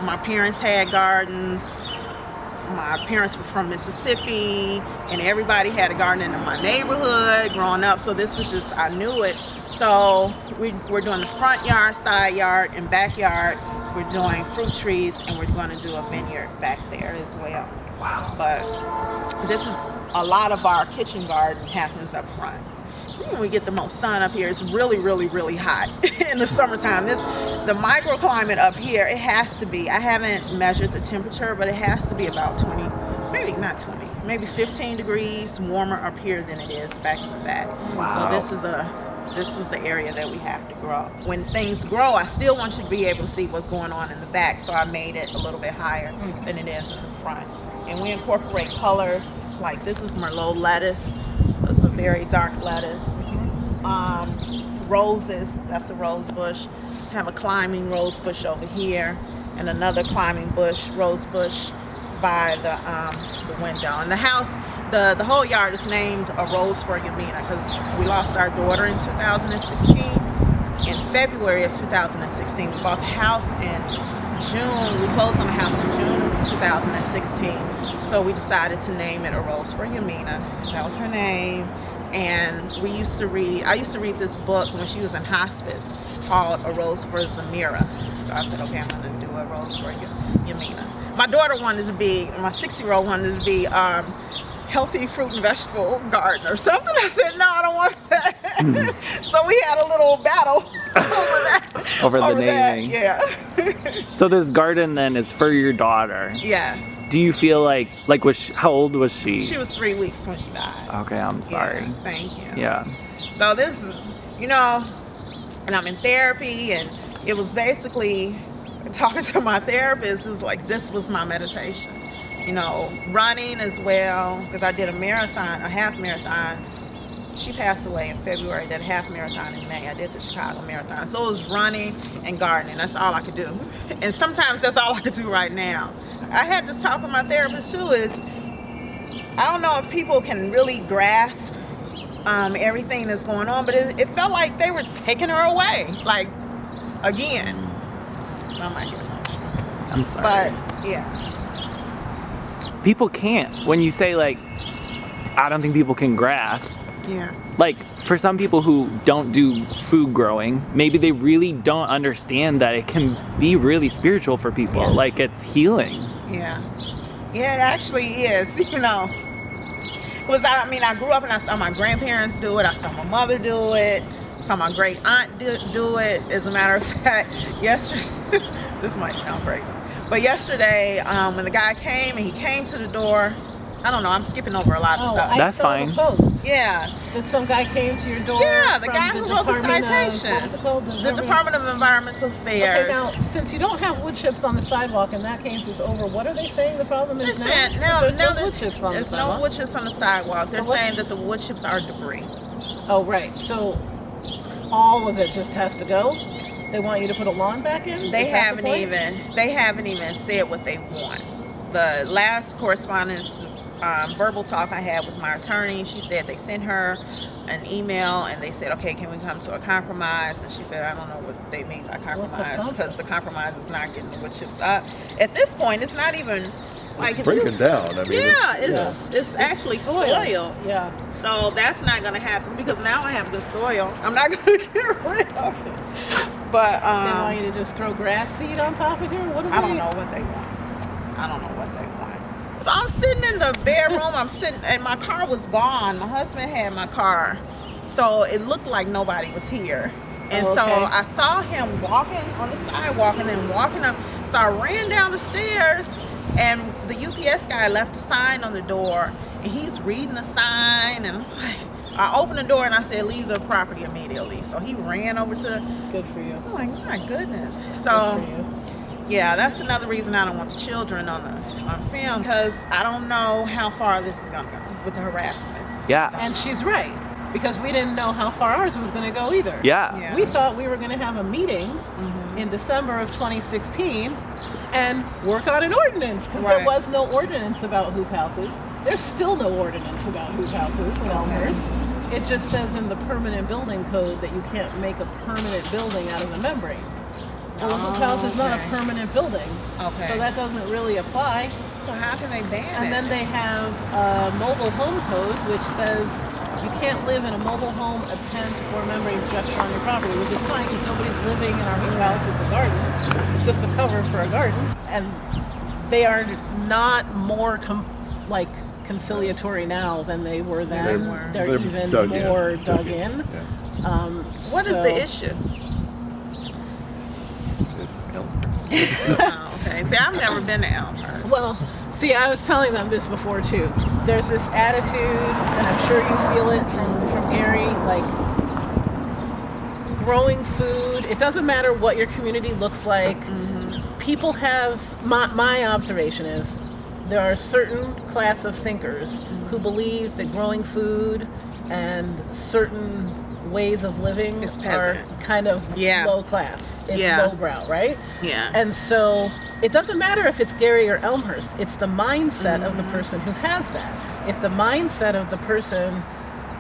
my parents had gardens. My parents were from Mississippi, and everybody had a garden in my neighborhood growing up, so this is just, I knew it. So we're doing the front yard, side yard, and backyard. We're doing fruit trees, and we're going to do a vineyard back there as well. Wow. But this is, a lot of our kitchen garden happens up front. When we get the most sun up here, it's really, really, really hot in the summertime. The microclimate up here, it has to be, I haven't measured the temperature, but it has to be about 20, maybe not 20, maybe 15 degrees warmer up here than it is back in the back. Wow. So this was the area that we have to grow. When things grow, I still want you to be able to see what's going on in the back, so I made it a little bit higher than it is in the front. And we incorporate colors, like this is Merlot lettuce. It's a very dark lettuce. Roses, that's a rose bush. Have a climbing rose bush over here, and another climbing bush, rose bush, by the window. And the house, the whole yard is named A Rose for Yamina because we lost our daughter in 2016. In February of 2016, we bought the house in June. We closed on the house in June of 2016. So we decided to name it A Rose for Yamina. That was her name. And I used to read this book when she was in hospice called A Rose for Zamira. So I said, okay, I'm going to do A Rose for Yamina. My daughter wanted to be, my 6-year-old wanted to be healthy fruit and vegetable garden or something. I said, no, I don't want that. So we had a little battle over that. Over the naming. Yeah. So this garden then is for your daughter. Yes. Do you feel like how old was she? She was 3 weeks when she died. Okay, I'm sorry. Yeah, thank you. Yeah. So this is, and I'm in therapy, and it was basically talking to my therapist, it was like, this was my meditation. You know, running as well, because I did a half marathon. She passed away in February, did a half marathon in May. I did the Chicago Marathon. So it was running and gardening. That's all I could do. And sometimes that's all I could do right now. I had this talk with my therapist too, is I don't know if people can really grasp everything that's going on, but it felt like they were taking her away, like, again. So I might get emotional. I'm sorry. But, yeah. People can't. When you say, like, I don't think people can grasp. Yeah. Like, for some people who don't do food growing, maybe they really don't understand that it can be really spiritual for people. Yeah. Like, it's healing. Yeah. Yeah, it actually is, you know. Because, I grew up and I saw my grandparents do it. I saw my mother do it. I saw my great aunt do it. As a matter of fact, yesterday, this might sound crazy, but yesterday, when the guy came and he came to the door, I don't know, I'm skipping over a lot of stuff. That's fine. The post. Yeah. That some guy came to your door. Yeah, the from guy who wrote the citation. What was it called? The Department of Environmental Affairs. Okay, now, since you don't have wood chips on the sidewalk, and that case is over, what are they saying the problem is now? There's no wood chips on the sidewalk. No wood chips on the sidewalk. They're So saying that the wood chips are debris. Oh, right. So all of it just has to go? They want you to put a lawn back in? They haven't even said what they want. The last correspondence, verbal talk I had with my attorney, she said they sent her an email and they said, okay, can we come to a compromise? And she said, I don't know what they mean by compromise, because the compromise is not getting the wood chips up. At this point, it's not even like it's breaking down. It's actually soil. Yeah. So that's not going to happen because now I have good soil. I'm not going to get rid of it. But they want you to just throw grass seed on top of here? I don't know what they want. I don't know what they want. So I'm sitting in the bedroom. And my car was gone. My husband had my car, so it looked like nobody was here. And so I saw him walking on the sidewalk and then walking up. So I ran down the stairs, and the UPS guy left a sign on the door, and he's reading the sign, and I opened the door and I said, leave the property immediately. So he ran over to Good for you. I'm like, my goodness. So yeah, that's another reason I don't want the children on film, because I don't know how far this is going to go with the harassment. Yeah. And she's right, because we didn't know how far ours was going to go either. Yeah. We thought we were going to have a meeting in December of 2016 and work on an ordinance, because there was no ordinance about hoop houses. There's still no ordinance about hoop houses in Elmhurst. It just says in the permanent building code that you can't make a permanent building out of a membrane. Well, a hoop house is not a permanent building, so that doesn't really apply. So how can they ban it? And then they have a mobile home code, which says you can't live in a mobile home, a tent, or membrane structure on your property, which is fine because nobody's living in our hoop house. It's a garden. It's just a cover for a garden. And they are not more conciliatory now than they were then. They're even more dug in. What is the issue? Oh, okay. See, I've never been to Elmhurst. Well, see, I was telling them this before too. There's this attitude, and I'm sure you feel it from Gary, like growing food. It doesn't matter what your community looks like. People have, my observation is, there are a certain class of thinkers who believe that growing food and certain ways of living are kind of low class. It's lowbrow, right? Yeah. And so it doesn't matter if it's Gary or Elmhurst. It's the mindset of the person who has that. If the mindset of the person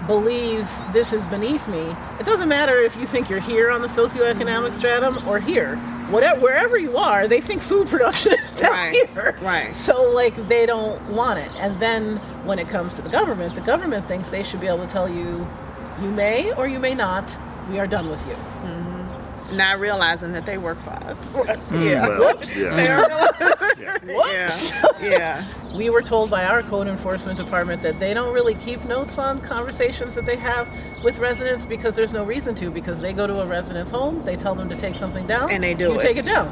believes this is beneath me, it doesn't matter if you think you're here on the socioeconomic stratum or here. Wherever you are, they think food production is down here. Right. So they don't want it. And then when it comes to the government thinks they should be able to tell you, you may or you may not, we are done with you. Not realizing that they work for us. Whoops. Whoops. Yeah. We were told by our code enforcement department that they don't really keep notes on conversations that they have with residents because there's no reason to, because they go to a resident's home, they tell them to take something down, and they do you take it down.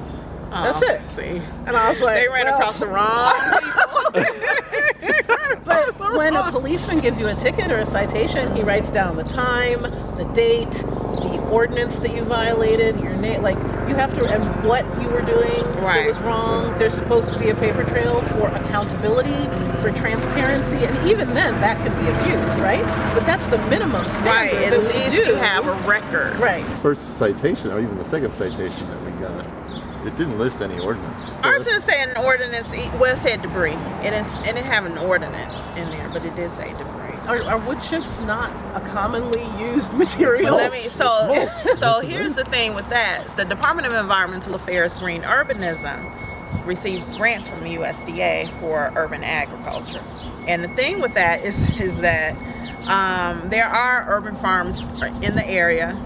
That's it. See. And I was like, they ran across the wrong people. But when a policeman gives you a ticket or a citation, he writes down the time, the date, the ordinance that you violated, your name, like you have to, and what you were doing that was wrong. There's supposed to be a paper trail for accountability, for transparency, and even then that can be abused, right? But that's the minimum standard. Right, at least you have a record. Right. First citation, or even the second citation that we got, it didn't list any ordinance. Ours didn't say an ordinance. Well, it said debris. It didn't have an ordinance in there, but it did say debris. Are wood chips not a commonly used material? So here's the thing with that. The Department of Environmental Affairs Green Urbanism receives grants from the USDA for urban agriculture. And the thing with that is that there are urban farms in the area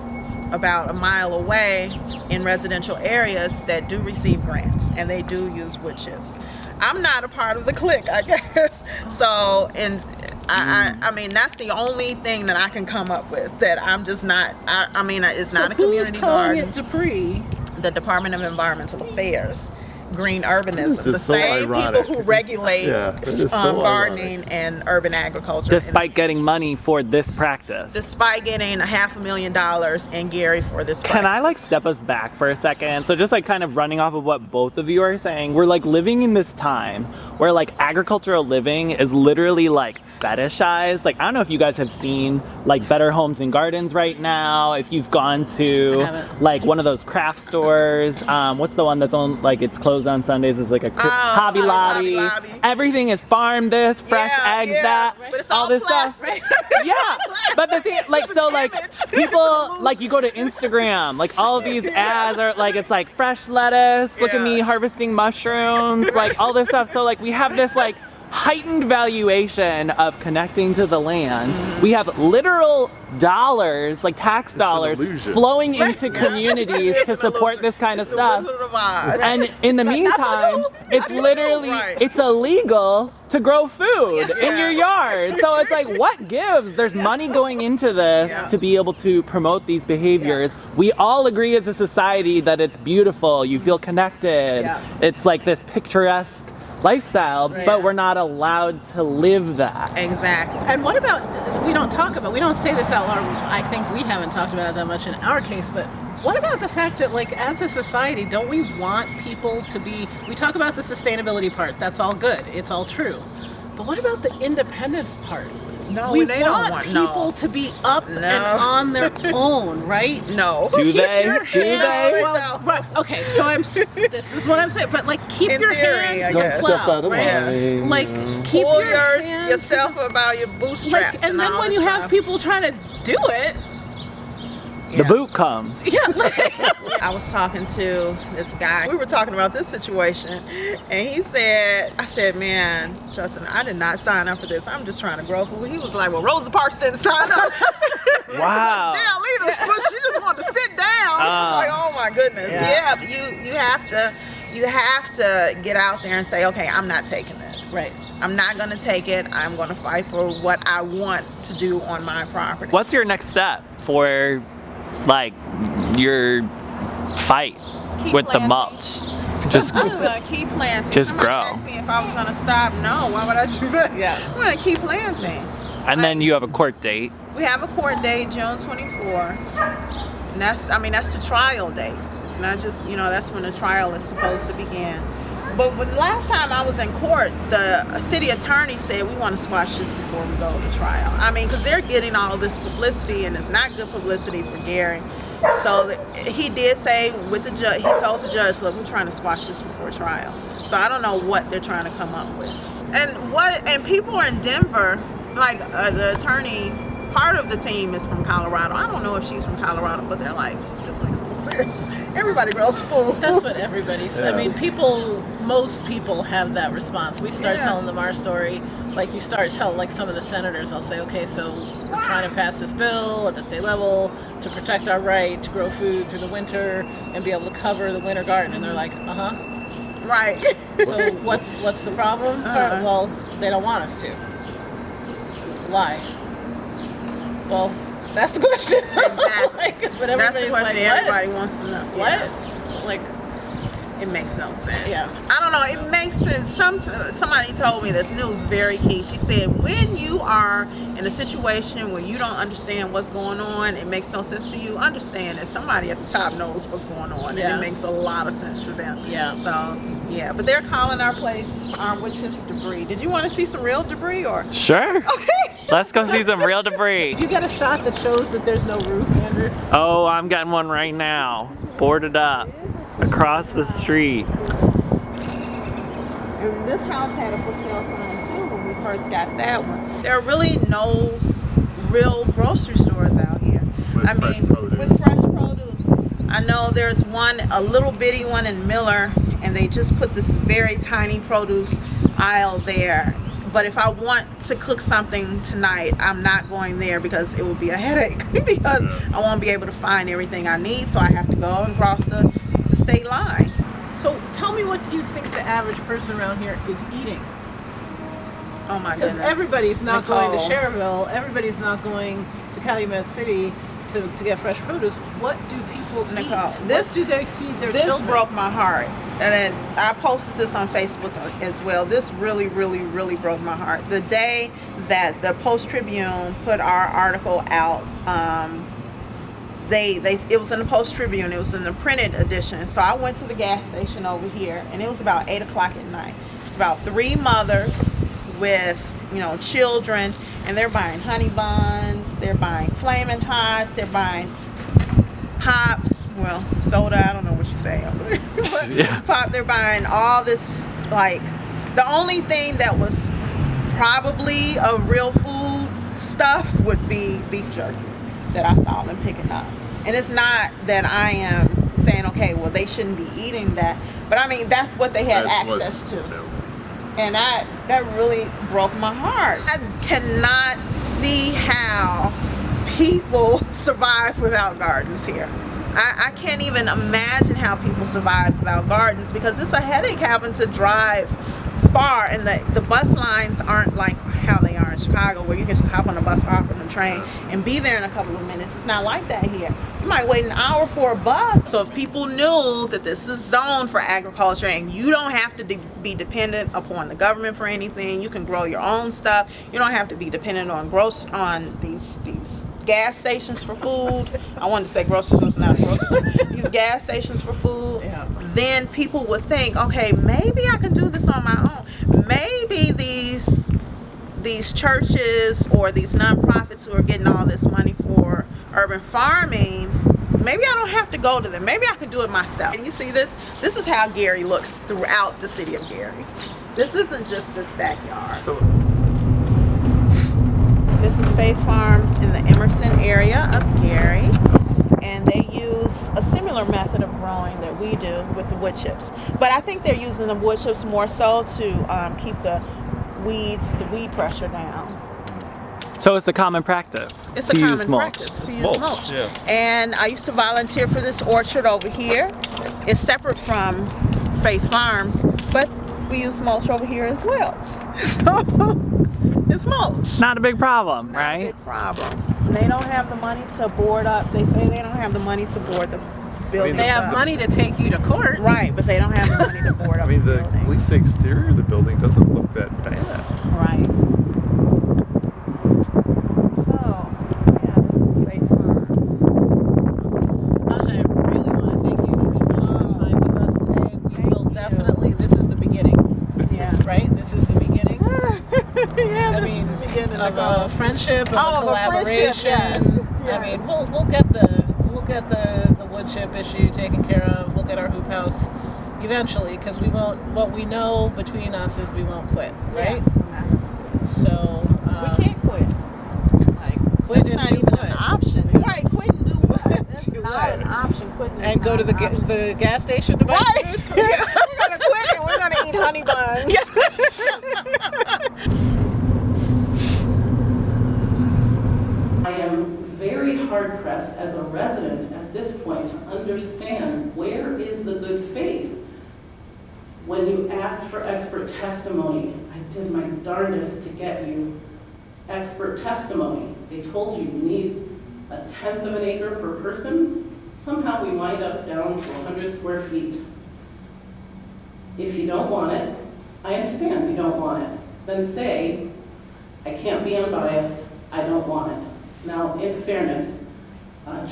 about a mile away in residential areas that do receive grants, and they do use wood chips. I'm not a part of the clique, I guess. So, and I mean, that's the only thing that I can come up with, that I'm just not, I mean, it's not a community garden. Who's calling it debris? The Department of Environmental Affairs. Green urbanism, the so same ironic. people who regulate gardening and urban agriculture. Despite getting money for this practice. Despite getting $500,000 in Gary for this practice. Can I like step us back for a second? So just like kind of running off of what both of you are saying, we're like living in this time where like agricultural living is literally like fetishized. Like I don't know if you guys have seen like Better Homes and Gardens right now, if you've gone to like one of those craft stores. What's the one that's on, like it's closed on Sundays, is like a Hobby Lobby. Everything is farm this, fresh eggs that, but it's all this stuff. Yeah, but the thing, like, so like people, like you go to Instagram, like all of these ads are like, it's like fresh lettuce, look at me harvesting mushrooms, like all this stuff. So like we have this like heightened valuation of connecting to the land. We have literal dollars, like tax dollars, flowing into communities to support this kind of stuff. And in the meantime, it's literally, it's illegal to grow food in your yard. So it's like, what gives? There's money going into this to be able to promote these behaviors. We all agree as a society that it's beautiful, you feel connected. It's like this picturesque lifestyle, but we're not allowed to live that. Exactly. And what about, we don't say this out loud, I think we haven't talked about it that much in our case, but what about the fact that like as a society, don't we want people to be, we talk about the sustainability part, that's all good, it's all true, but what about the independence part? No, we they want don't want people to be up and on their own, right? No. Do they? Well, right. Okay, so this is what I'm saying, but like keep your hands Don't to step plow, out of right? line. Like keep Pull hands yourself about your bootstraps, and then when you have people trying to do it, the boot comes. Yeah. I was talking to this guy. We were talking about this situation, and he said, I said, man, Justin, I did not sign up for this. I'm just trying to grow food. He was like, well, Rosa Parks didn't sign up. Wow. Jail leaders, but she just wanted to sit down. Like, oh my goodness. Yeah, you have to get out there and say, okay, I'm not taking this. Right. I'm not going to take it. I'm going to fight for what I want to do on my property. What's your next step for like your fight with the mulch? Just keep planting. Just Somebody grow. asked me if I was going to stop. No, why would I do that? Yeah. I'm going to keep planting. And then you have a court date. We have a court date, June 24th. And that's the trial date. It's not just, that's when the trial is supposed to begin. But the last time I was in court, the city attorney said, we want to squash this before we go to trial. I mean, because they're getting all this publicity, and it's not good publicity for Gary. So he did say with the judge, he told the judge, look, we're trying to squash this before trial. So I don't know what they're trying to come up with. And people in Denver, like the attorney, part of the team is from Colorado. I don't know if she's from Colorado, but they're like, this makes no sense. Everybody grows food. That's what everybody says. I mean, most people have that response. We start telling them our story. Like you start telling, like some of the senators, I'll say, okay, so we're trying to pass this bill at the state level to protect our right to grow food through the winter and be able to cover the winter garden. And they're like, right. So what's the problem? Well, they don't want us to. Why? Well, that's the question. Exactly. But that's the question like, everybody wants to know. What? Like, It makes no sense. Yeah. I don't know. It makes sense. Somebody told me this, and it was very key. She said, when you are in a situation where you don't understand what's going on, it makes no sense to you. Understand that somebody at the top knows what's going on, and it makes a lot of sense for them. Yeah. So, yeah. But they're calling our place wood chips debris. Did you want to see some real debris or? Sure. Okay. Let's go see some real debris. Did you get a shot that shows that there's no roof, Andrew? Oh, I'm getting one right now. Boarded up across the street. And this house had a for sale sign too when we first got that one. There are really no real grocery stores out here. With fresh produce. I know there's one, a little bitty one in Miller, and they just put this very tiny produce aisle there. But if I want to cook something tonight, I'm not going there because it will be a headache because I won't be able to find everything I need, so I have to go and cross the state line. So tell me, what do you think the average person around here is eating? Oh my goodness. Because everybody's not going to Nicole. Cherville, everybody's not going to Calumet City to get fresh produce. What do people Nicole, eat? What do they feed their children? This broke my heart. And then I posted this on Facebook as well. This really, really, really broke my heart. The day that the Post-Tribune put our article out, it was in the Post-Tribune. It was in the printed edition. So I went to the gas station over here, and it was about 8 o'clock at night. It's about 3 mothers with, children, and they're buying honey buns, they're buying Flamin' Hots, they're buying pops, well, soda, I don't know what you say. But pop, they're buying all this, like, the only thing that was probably a real food stuff would be beef jerky that I saw them picking up. And it's not that I am saying, okay, well, they shouldn't be eating that, but I mean, that's what they had access to. And that really broke my heart. I cannot see how people survive without gardens here. I can't even imagine how people survive without gardens because it's a headache having to drive far, and the bus lines aren't like how they are in Chicago where you can just hop on a bus or hop on a train and be there in a couple of minutes. It's not like that here. You might wait an hour for a bus. So if people knew that this is zoned for agriculture and you don't have to be dependent upon the government for anything, you can grow your own stuff. You don't have to be dependent on these gas stations for food. I wanted to say grocery stores, not grocery stores. These gas stations for food. Yeah. Then people would think, okay, maybe I can do this on my own. Maybe these churches or these nonprofits who are getting all this money for urban farming, maybe I don't have to go to them. Maybe I can do it myself. And you see this? This is how Gary looks throughout the city of Gary. This isn't just this backyard. This is Faith Farms in the Emerson area of Gary, and they use a similar method of growing that we do with the wood chips. But I think they're using the wood chips more so to keep the weed pressure down. So it's a common practice to use mulch. To use mulch. Yeah. And I used to volunteer for this orchard over here. It's separate from Faith Farms, but we use mulch over here as well. So it's mulch. Not a big problem, right? Not a big problem. They don't have the money to board up. They say they don't have the money to board the building. They have money to take you to court. Right, but they don't have the money to board up at least the exterior of the building doesn't look that bad. Right. So, yeah, this is Faith Farms. Ajay, I really want to thank you for spending the time with us today. We will definitely, this is the beginning. Yeah. Right? This is the beginning. Yeah, this is the beginning of a friendship, of a collaboration. Yes. I mean, we'll get the wood chip issue taken care of. We'll get our hoop house eventually, because we won't. What we know between us is we won't quit, right? Yeah. So we can't quit. Quit That's and not do even what? an option. Right, quit and do what? That's not an option. Quitting and go to the gas station to buy food. We're gonna quit and we're gonna eat honey buns. I am very hard pressed as a resident at this point to understand where is the good faith. When you asked for expert testimony, I did my darndest to get you expert testimony. They told you need 1/10 of an acre per person. Somehow we wind up down to 100 square feet. If you don't want it, I understand you don't want it. Then say, I can't be unbiased, I don't want it. Now, in fairness,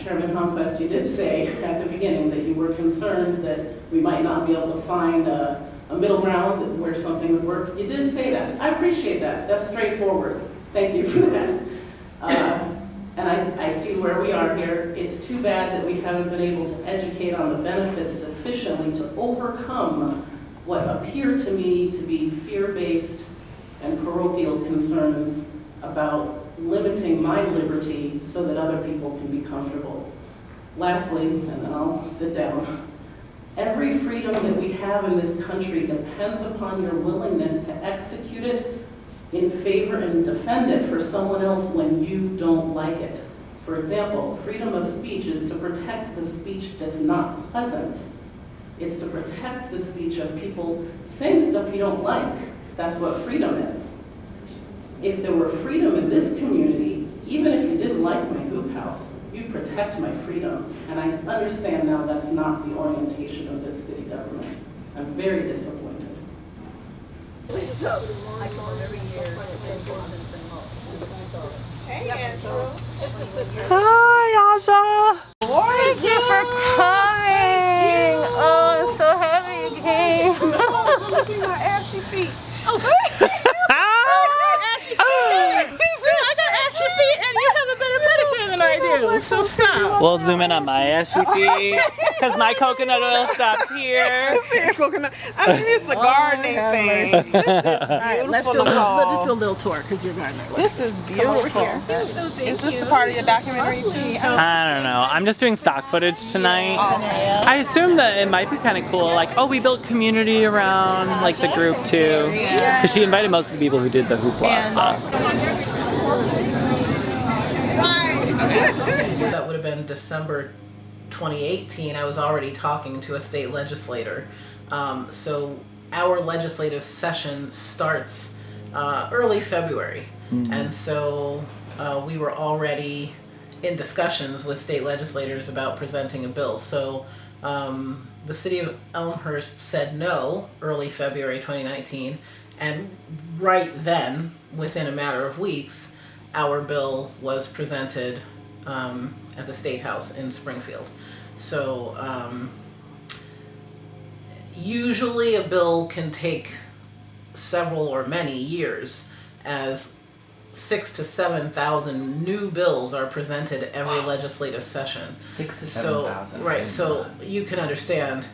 Chairman Honquist, you did say at the beginning that you were concerned that we might not be able to find a middle ground where something would work. You did say that. I appreciate that. That's straightforward. Thank you for that. And I see where we are here. It's too bad that we haven't been able to educate on the benefits sufficiently to overcome what appear to me to be fear-based and parochial concerns about limiting my liberty so that other people can be comfortable. Lastly, and then I'll sit down, every freedom that we have in this country depends upon your willingness to execute it in favor and defend it for someone else when you don't like it. For example, freedom of speech is to protect the speech that's not pleasant. It's to protect the speech of people saying stuff you don't like. That's what freedom is. If there were freedom in this community, even if you didn't like my hoop house, you'd protect my freedom. And I understand now that's not the orientation of this city government. I'm very disappointed. Hey, Andrew. Hi, Aja. Thank you for coming. Oh, I'm so happy you came. Look at my ashy feet. Oh, ashy feet. I got ashy feet, and you have a better pedicure than I do. So stop. We'll zoom in on my ashy feet, because my coconut oil stops here. Coconut. I mean, it's a gardening thing. Alright, let's do a little tour, because you're gardener. This is beautiful. Is this a part of your documentary too? I don't know. I'm just doing stock footage tonight. I assume that it might be kind of cool. Like, oh, we built community around like the group too, because she invited most of the people who did the hoopla stuff. That would have been December 2018. I was already talking to a state legislator. So our legislative session starts early February. And so we were already in discussions with state legislators about presenting a bill. So the City of Elmhurst said no early February 2019, and right then, within a matter of weeks, our bill was presented at the State House in Springfield. So usually a bill can take several or many years, as 6,000 to 7,000 new bills are presented every legislative session. 6,000 to 7,000. Right, so you can understand,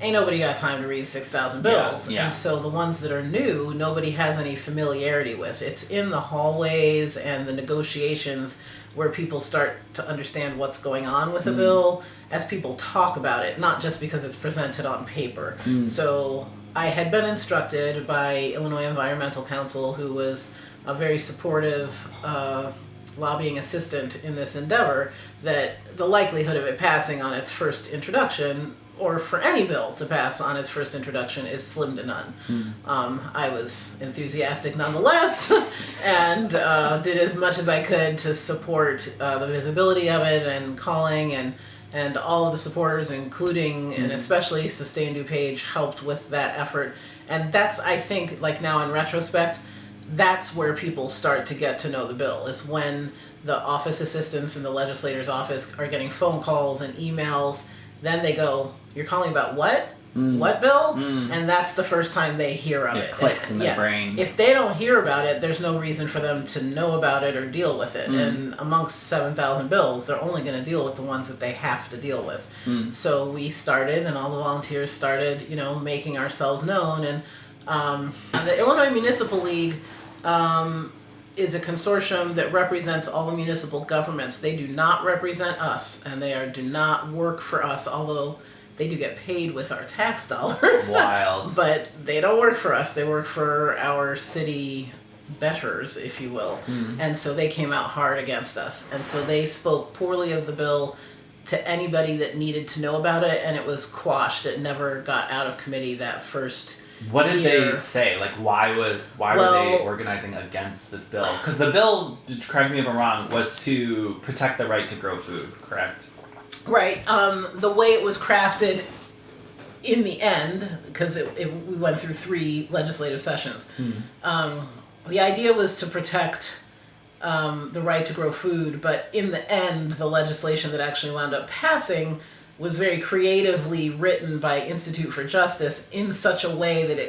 ain't nobody got time to read 6,000 bills. Yeah. And so the ones that are new, nobody has any familiarity with. It's in the hallways and the negotiations where people start to understand what's going on with a bill as people talk about it, not just because it's presented on paper. So I had been instructed by Illinois Environmental Council, who was a very supportive lobbying assistant in this endeavor, that the likelihood of it passing on its first introduction, or for any bill to pass on its first introduction, is slim to none. I was enthusiastic nonetheless, and did as much as I could to support the visibility of it, and calling, and all of the supporters, including and especially Sustain DuPage, helped with that effort. And that's, I think, like now in retrospect, that's where people start to get to know the bill, is when the office assistants in the legislator's office are getting phone calls and emails. Then they go, "You're calling about what? What bill?" And that's the first time they hear of it. It clicks in their brain. If they don't hear about it, there's no reason for them to know about it or deal with it. And amongst 7,000 bills, they're only going to deal with the ones that they have to deal with. So we started, and all the volunteers started, making ourselves known. And the Illinois Municipal League is a consortium that represents all the municipal governments. They do not represent us, and they do not work for us, although they do get paid with our tax dollars. Wild. But they don't work for us. They work for our city betters, if you will. And so they came out hard against us. And so they spoke poorly of the bill to anybody that needed to know about it, and it was quashed. It never got out of committee that first What did year. they say? Like, why were they organizing against this bill? Because the bill, correct me if I'm wrong, was to protect the right to grow food, correct? Right. The way it was crafted, in the end, because we went through 3 legislative sessions, the idea was to protect the right to grow food, but in the end, the legislation that actually wound up passing was very creatively written by Institute for Justice in such a way that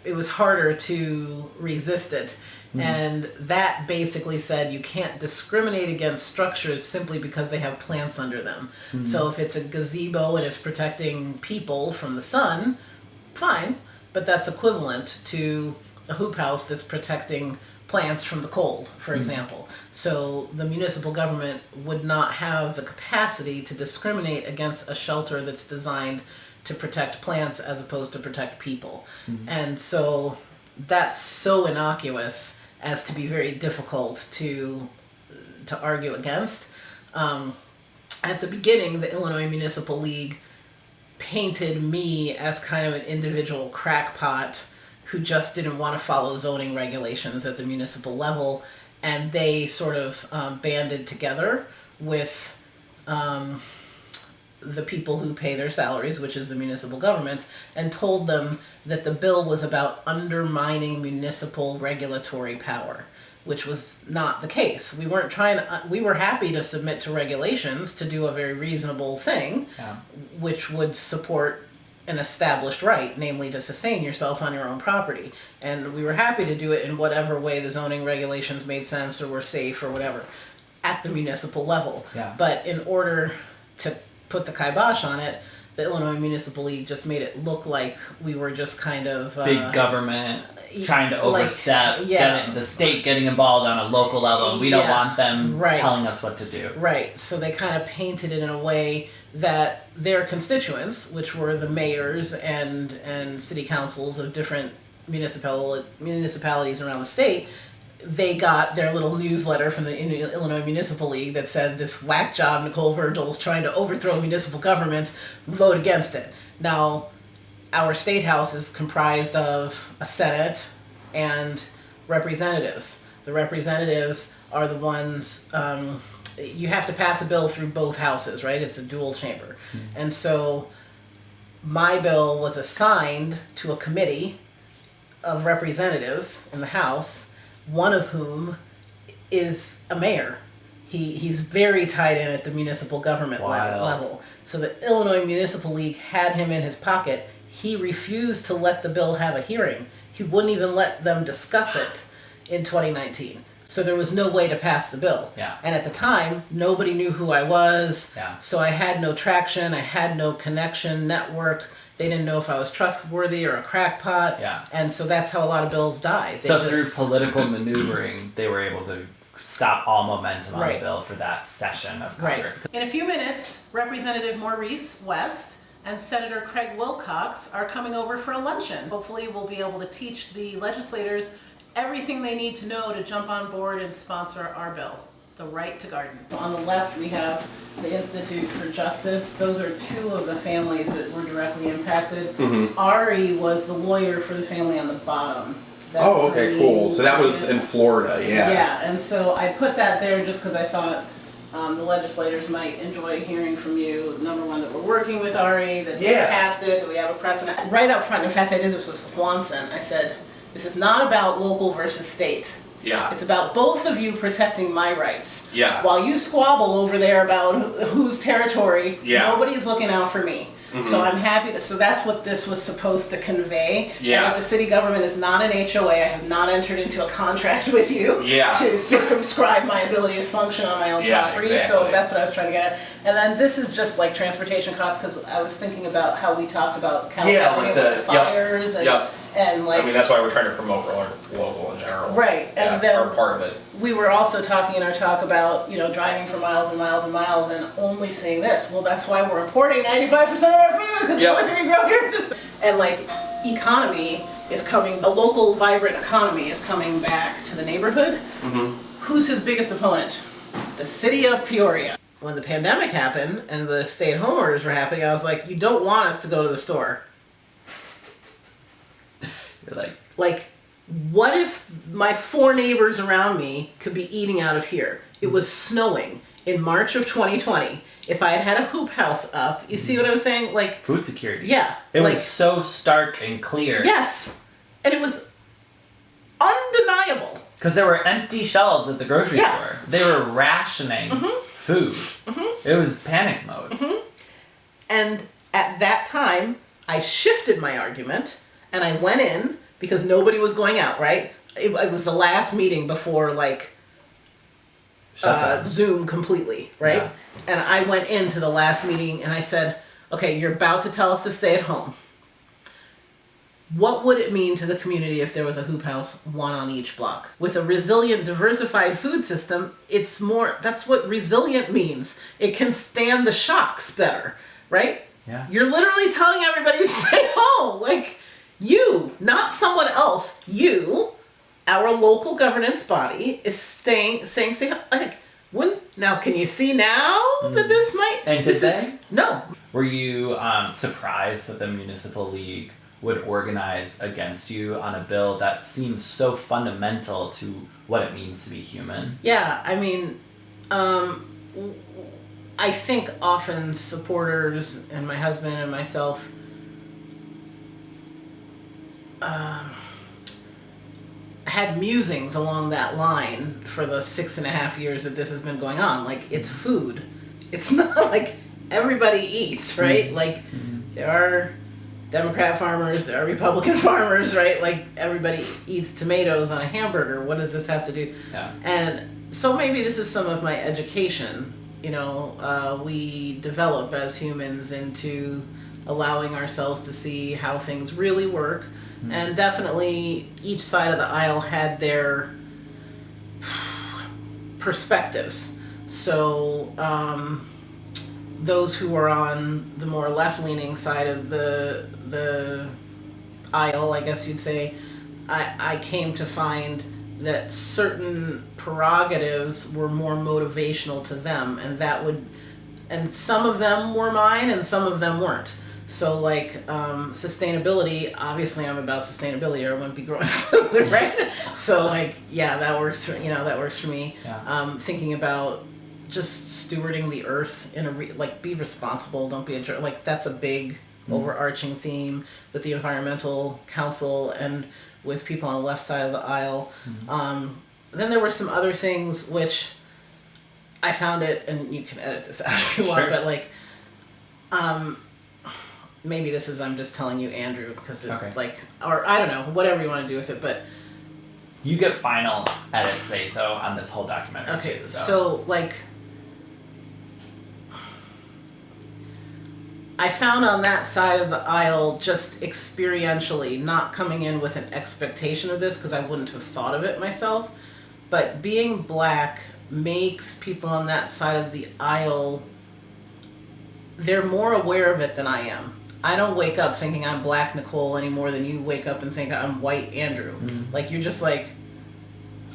it was harder to resist it. And that basically said you can't discriminate against structures simply because they have plants under them. So if it's a gazebo and it's protecting people from the sun, fine, but that's equivalent to a hoop house that's protecting plants from the cold, for example. So the municipal government would not have the capacity to discriminate against a shelter that's designed to protect plants as opposed to protect people. And so that's so innocuous as to be very difficult to argue against. At the beginning, the Illinois Municipal League painted me as kind of an individual crackpot who just didn't want to follow zoning regulations at the municipal level, and they sort of banded together with the people who pay their salaries, which is the municipal governments, and told them that the bill was about undermining municipal regulatory power, which was not the case. We weren't trying to, we were happy to submit to regulations to do a very reasonable thing, which would support an established right, namely to sustain yourself on your own property. And we were happy to do it in whatever way the zoning regulations made sense or were safe or whatever at the municipal level. But in order to put the kibosh on it, the Illinois Municipal League just made it look like we were just kind of big government trying to overstep, the state getting involved on a local level, and we don't want them telling us what to do. Right. So they kind of painted it in a way that their constituents, which were the mayors and city councils of different municipalities around the state, they got their little newsletter from the Illinois Municipal League that said this whack job Nicole Virgil is trying to overthrow municipal governments, vote against it. Now, our state house is comprised of a Senate and representatives. The representatives are the ones, you have to pass a bill through both houses, right? It's a dual chamber. And so my bill was assigned to a committee of representatives in the House, one of whom is a mayor. He's very tied in at the municipal government level. So the Illinois Municipal League had him in his pocket. He refused to let the bill have a hearing. He wouldn't even let them discuss it in 2019. So there was no way to pass the bill. And at the time, nobody knew who I was. So I had no traction. I had no connection, network. They didn't know if I was trustworthy or a crackpot. And so that's how a lot of bills died. So through political maneuvering, they were able to stop all momentum on the bill for that session of Congress. In a few minutes, Representative Maurice West and Senator Craig Wilcox are coming over for a luncheon. Hopefully we'll be able to teach the legislators everything they need to know to jump on board and sponsor our bill, the right to garden. On the left, we have the Institute for Justice. Those are 2 of the families that were directly impacted. Ari was the lawyer for the family on the bottom. That's okay, cool. So that was in Florida, Yeah, and so I put that there just because I thought the legislators might enjoy hearing from you. Number one, that we're working with Ari, that they passed it, that we have a precedent. Right up front, in fact, I did this with Swanson. I said, this is not about local versus state. It's about both of you protecting my rights. While you squabble over there about whose territory, nobody's looking out for me. So I'm happy so that's what this was supposed to convey. And that the city government is not an HOA. I have not entered into a contract with you to circumscribe my ability to function on my own property. So that's what I was trying to get at. And then this is just like transportation costs, because I was thinking about how we talked about California with the fires and like, I mean, that's why we're trying to promote local in general. Right, and then part of it. We were also talking in our talk about, driving for miles and miles and miles and only seeing this. Well, that's why we're importing 95% of our food, because the only thing we grow here is this. And like, economy is coming, a local vibrant economy is coming back to the neighborhood. Who's his biggest opponent? The city of Peoria. When the pandemic happened and the stay-at-home orders were happening, I was like, you don't want us to go to the store. You're like, what if my 4 neighbors around me could be eating out of here? It was snowing in March of 2020, if I had had a hoop house up, you see what I'm saying? Like food security. Yeah. It like, was so stark and clear. Yes. And it was undeniable. Because there were empty shelves at the grocery store. They were rationing food. It was panic mode. And at that time, I shifted my argument and I went in because nobody was going out, right? It was the last meeting before like Zoom completely, right? Yeah. And I went into the last meeting and I said, okay, you're about to tell us to stay at home. What would it mean to the community if there was a hoop house, one on each block? With a resilient, diversified food system, it's more, that's what resilient means. It can stand the shocks better, right? Yeah. You're literally telling everybody to stay home. Like, you, not someone else, you, our local governance body, is saying, stay home. Like, now, can you see now that this might... And did they? No. Were you surprised that the Municipal League would organize against you on a bill that seems so fundamental to what it means to be human? Yeah, I mean, I think often supporters and my husband and myself had musings along that line for the 6.5 years that this has been going on. Like, it's food. It's not like everybody eats, right? Like, there are Democrat farmers, there are Republican farmers, right? Like, everybody eats tomatoes on a hamburger. What does this have to do? Yeah. And so maybe this is some of my education. You know, we develop as humans into allowing ourselves to see how things really work. And definitely each side of the aisle had their perspectives. So those who were on the more left-leaning side of the aisle, I guess you'd say, I came to find that certain prerogatives were more motivational to them, and some of them were mine and some of them weren't. So like sustainability, obviously I'm about sustainability or I wouldn't be growing food, right? So like, yeah, that works for me. Yeah. Thinking about just stewarding the earth in like be responsible, don't be a jerk. Like that's a big overarching theme with the Environmental Council and with people on the left side of the aisle. Then there were some other things which I found it, and you can edit this out if you want, but like, maybe this is, I'm just telling you, Andrew, because like, or I don't know, whatever you want to do with it, but. You get final edit say so on this whole documentary. Okay, too, so like, I found on that side of the aisle, just experientially, not coming in with an expectation of this, because I wouldn't have thought of it myself, but being black makes people on that side of the aisle, they're more aware of it than I am. I don't wake up thinking I'm black Nicole any more than you wake up and think I'm white Andrew. Like, you're just like,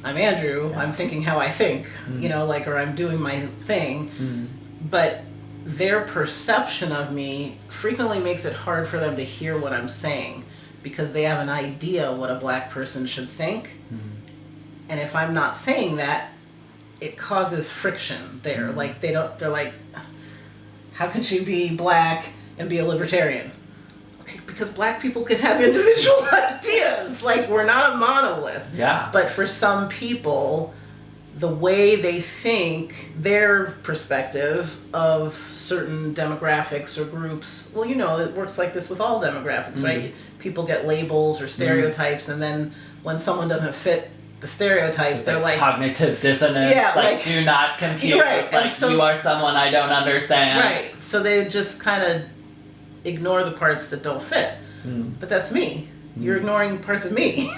I'm Andrew, I'm thinking how I think, you know, like, or I'm doing my thing. But their perception of me frequently makes it hard for them to hear what I'm saying because they have an idea what a black person should think. And if I'm not saying that, it causes friction there. Like, they're like, how can she be black and be a libertarian? Okay, because black people can have individual ideas. Like, we're not a monolith. Yeah. But for some people, the way they think, their perspective of certain demographics or groups, well, you know, it works like this with all demographics, right? People get labels or stereotypes, and then when someone doesn't fit the stereotype, they're like cognitive dissonance. Yeah, like do not compute. Right. Like, so, you are someone I don't understand. Right. So they just kind of ignore the parts that don't fit. But that's me. You're ignoring parts of me.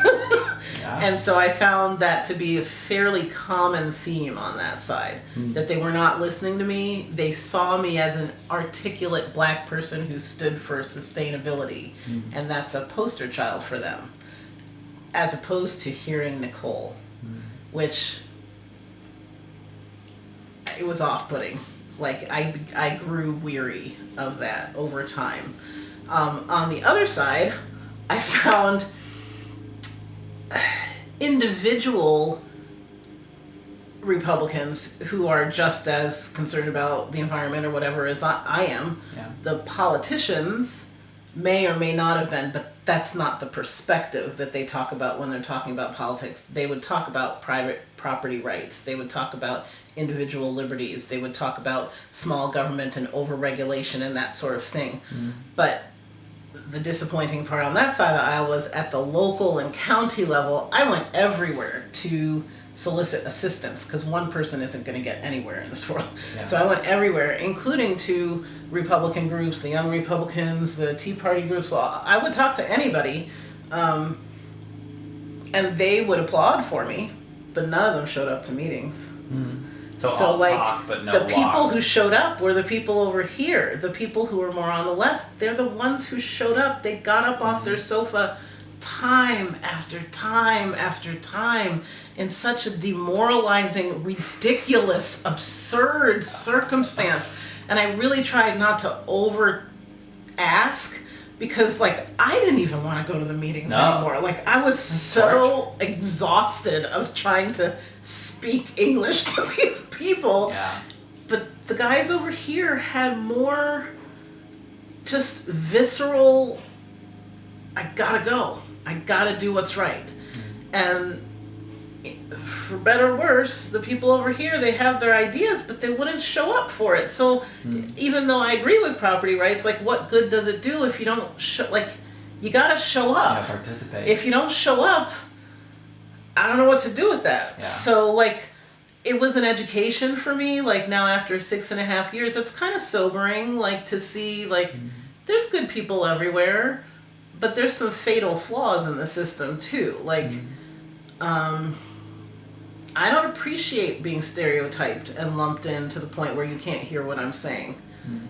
And so I found that to be a fairly common theme on that side. That they were not listening to me. They saw me as an articulate black person who stood for sustainability. And that's a poster child for them. As opposed to hearing Nicole, which it was off-putting. Like, I grew weary of that over time. On the other side, I found individual Republicans who are just as concerned about the environment or whatever as I am. Yeah. The politicians may or may not have been, but that's not the perspective that they talk about when they're talking about politics. They would talk about private property rights. They would talk about individual liberties. They would talk about small government and overregulation and that sort of thing. But the disappointing part on that side of the aisle was at the local and county level, I went everywhere to solicit assistance because one person isn't going to get anywhere in this world. Yeah. So I went everywhere, including to Republican groups, the Young Republicans, the Tea Party groups. So I would talk to anybody, and they would applaud for me, but none of them showed up to meetings. So all like talk, but no the walk. people who showed up were the people over here. The people who were more on the left, they're the ones who showed up. They got up off their sofa time after time after time in such a demoralizing, ridiculous, absurd circumstance. And I really tried not to over ask because like I didn't even want to go to the meetings anymore. Like I was so exhausted of trying to speak English to these people. Yeah. But the guys over here had more just visceral, I gotta go. I gotta do what's right. And for better or worse, the people over here, they have their ideas, but they wouldn't show up for it. So even though I agree with property rights, like what good does it do if you don't you gotta show up. Yeah, participate. If you don't show up, I don't know what to do with that. Yeah. So like, it was an education for me. Like now after 6.5 years, it's kind of sobering, like to see like, there's good people everywhere, but there's some fatal flaws in the system too. Like, I don't appreciate being stereotyped and lumped in to the point where you can't hear what I'm saying.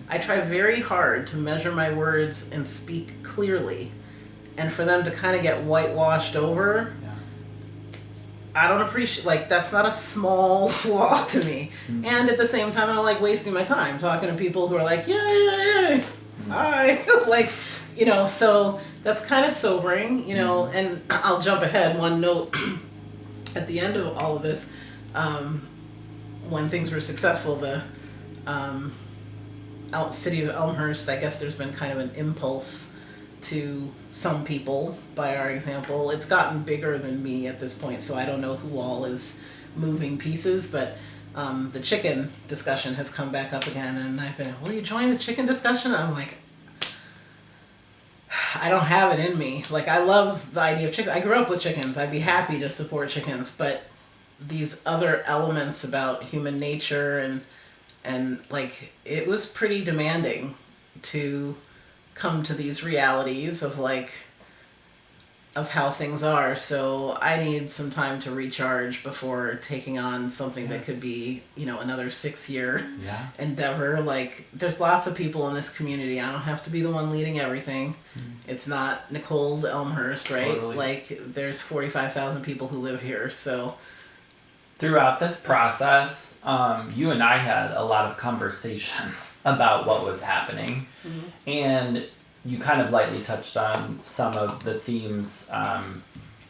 I try very hard to measure my words and speak clearly. And for them to kind of get whitewashed over, I don't appreciate, like, that's not a small flaw to me. And at the same time, I don't like wasting my time talking to people who are like, yeah, hi. Like, you know, so that's kind of sobering, you know, and I'll jump ahead one note. At the end of all of this, when things were successful, the City of Elmhurst, I guess there's been kind of an impulse to some people by our example. It's gotten bigger than me at this point, so I don't know who all is moving pieces, but the chicken discussion has come back up again, and I've been, will you join the chicken discussion? I'm like, I don't have it in me. Like, I love the idea of chickens. I grew up with chickens. I'd be happy to support chickens, but these other elements about human nature and like, it was pretty demanding to come to these realities of like, of how things are. So I need some time to recharge before taking on something that could be, you know, another 6-year endeavor. Like, there's lots of people in this community. I don't have to be the one leading everything. It's not Nicole's Elmhurst, right? Totally. Like, there's 45,000 people who live here, so. Throughout this process, you and I had a lot of conversations about what was happening. And you kind of lightly touched on some of the themes,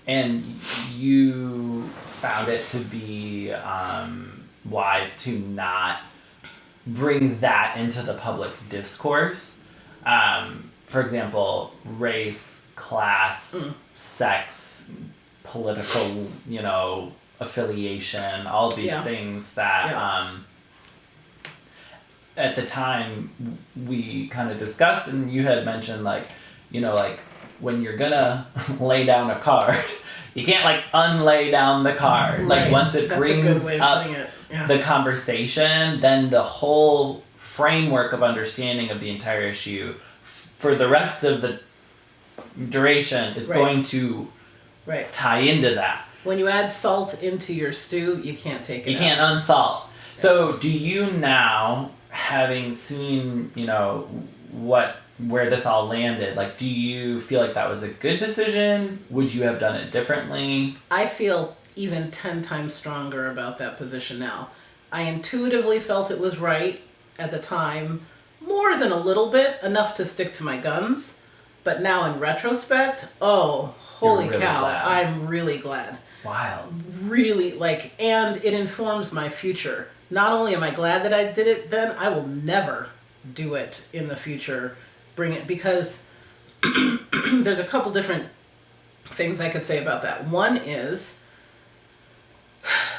and you found it to be wise to not bring that into the public discourse. For example, race, class, sex, political, you know, affiliation, all these things that at the time we kind of discussed, and you had mentioned like, you know, like when you're gonna lay down a card, you can't like unlay down the card. Like once it brings up the conversation, then the whole framework of understanding of the entire issue for the rest of the duration is going to tie into that. When you add salt into your stew, you can't take it out. You can't unsalt. So do you now, having seen, you know, where this all landed, like, do you feel like that was a good decision? Would you have done it differently? I feel even 10 times stronger about that position now. I intuitively felt it was right at the time, more than a little bit, enough to stick to my guns. But now in retrospect, oh, holy You're really cow, glad. I'm really glad. Wild. Really, like, and it informs my future. Not only am I glad that I did it then, I will never do it in the future. Bring it, because there's a couple different things I could say about that. One is,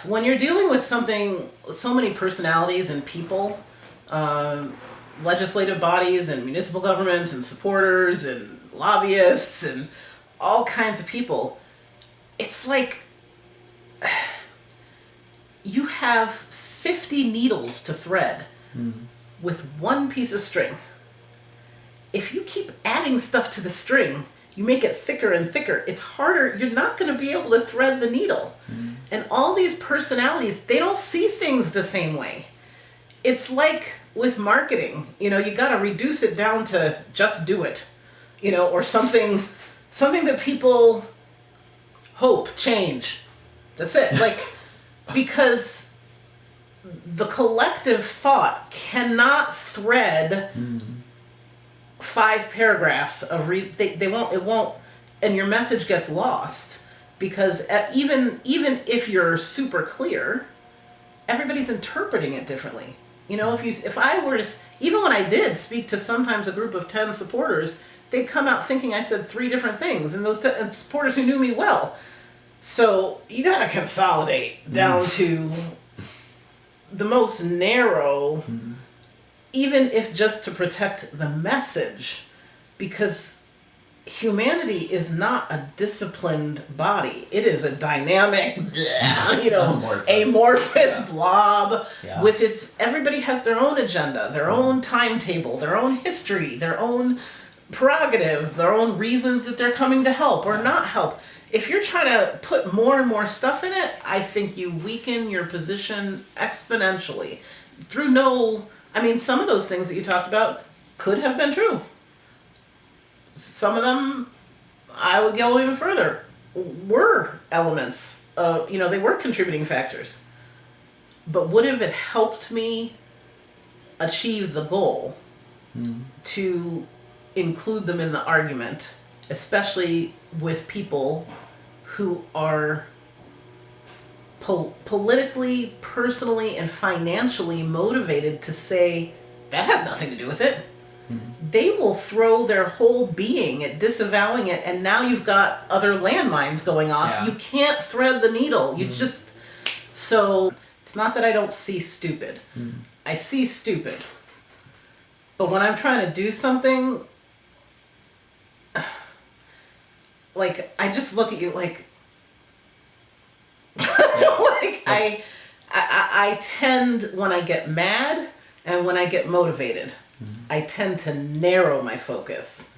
when you're dealing with something, so many personalities and people, legislative bodies and municipal governments and supporters and lobbyists and all kinds of people, it's like you have 50 needles to thread with one piece of string. If you keep adding stuff to the string, you make it thicker and thicker. It's harder. You're not going to be able to thread the needle. And all these personalities, they don't see things the same way. It's like with marketing, you got to reduce it down to just do it, or something that people hope change. That's it. Like, because the collective thought cannot thread 5 paragraphs of it won't, and your message gets lost, because even if you're super clear, everybody's interpreting it differently. If I were to, even when I did speak to sometimes a group of 10 supporters, they'd come out thinking I said 3 different things, and those supporters who knew me well. So you gotta consolidate down to the most narrow, even if just to protect the message, because humanity is not a disciplined body. It is a dynamic, amorphous blob with everybody has their own agenda, their own timetable, their own history, their own prerogative, their own reasons that they're coming to help or not help. If you're trying to put more and more stuff in it, I think you weaken your position exponentially. Some of those things that you talked about could have been true. Some of them, I would go even further, were elements of, they were contributing factors. But would have it helped me achieve the goal to include them in the argument, especially with people who are politically, personally, and financially motivated to say, that has nothing to do with it. They will throw their whole being at disavowing it, and now you've got other landmines going off. Yeah. You can't thread the needle. So it's not that I don't see stupid. I see stupid. But when I'm trying to do something, like, I just look at you like, I tend, when I get mad and when I get motivated, I tend to narrow my focus.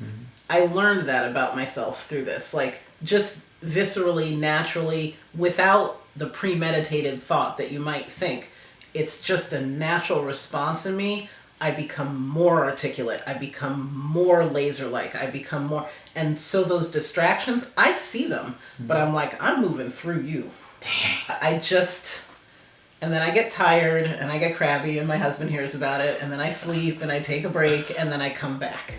I learned that about myself through this, like, just viscerally, naturally, without the premeditated thought that you might think. It's just a natural response in me. I become more articulate. I become more laser-like. I become more, and so those distractions, I see them, but I'm like, I'm moving through you. And then I get tired, and I get crabby, and my husband hears about it, and then I sleep, and I take a break, and then I come back.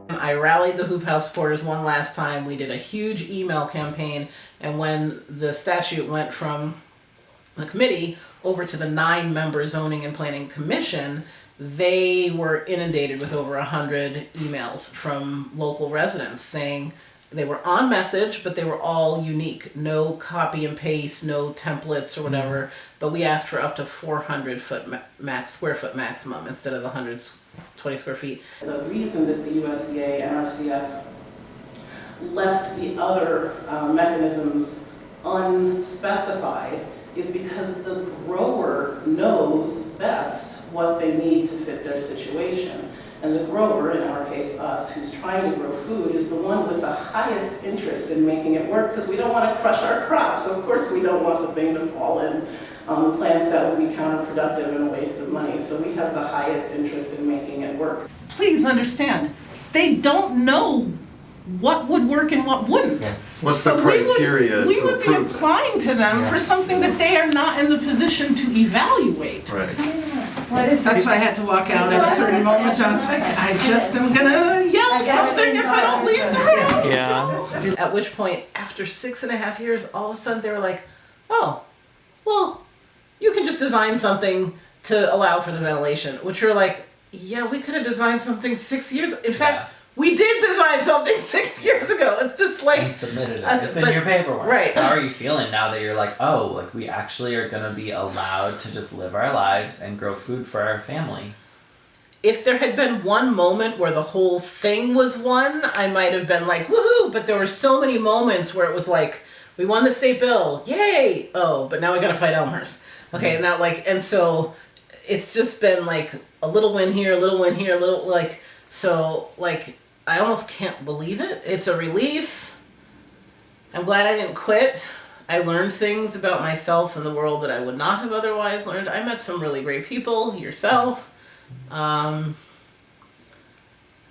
I rallied the Hoop House supporters one last time. We did a huge email campaign, and when the statute went from the committee over to the 9-member Zoning and Planning Commission, they were inundated with over 100 emails from local residents saying they were on message, but they were all unique. No copy and paste, no templates or whatever. But we asked for up to 400 square foot maximum instead of the 120 square feet. The reason that the USDA and RCS left the other mechanisms unspecified is because the grower knows best what they need to fit their situation. And the grower, in our case us, who's trying to grow food, is the one with the highest interest in making it work, because we don't want to crush our crops. Of course we don't want the thing to fall in the plants. That would be counterproductive and a waste of money. So we have the highest interest in making it work. Please understand, they don't know what would work and what wouldn't. Yeah. What's the criteria? We would be applying to them for something that they are not in the position to evaluate. Right. That's why I had to walk out at a certain moment. I was like, I just am gonna yell something if I don't leave the house. Yeah. At which point, after 6.5 years, all of a sudden they were like, oh, well, you can just design something to allow for the ventilation, which we're like, yeah, we could have designed something 6 years. In fact, we did design something 6 years ago. It's just like and submitted it. It's in your paperwork. Right. How are you feeling now that you're like, oh, like we actually are gonna be allowed to just live our lives and grow food for our family? If there had been one moment where the whole thing was won, I might have been like, woohoo! But there were so many moments where it was like, we won the state bill, yay! Oh, but now we gotta fight Elmhurst. Okay, now like, and so it's just been like a little win here, a little win here, a little like, so like, I almost can't believe it. It's a relief. I'm glad I didn't quit. I learned things about myself and the world that I would not have otherwise learned. I met some really great people, yourself. I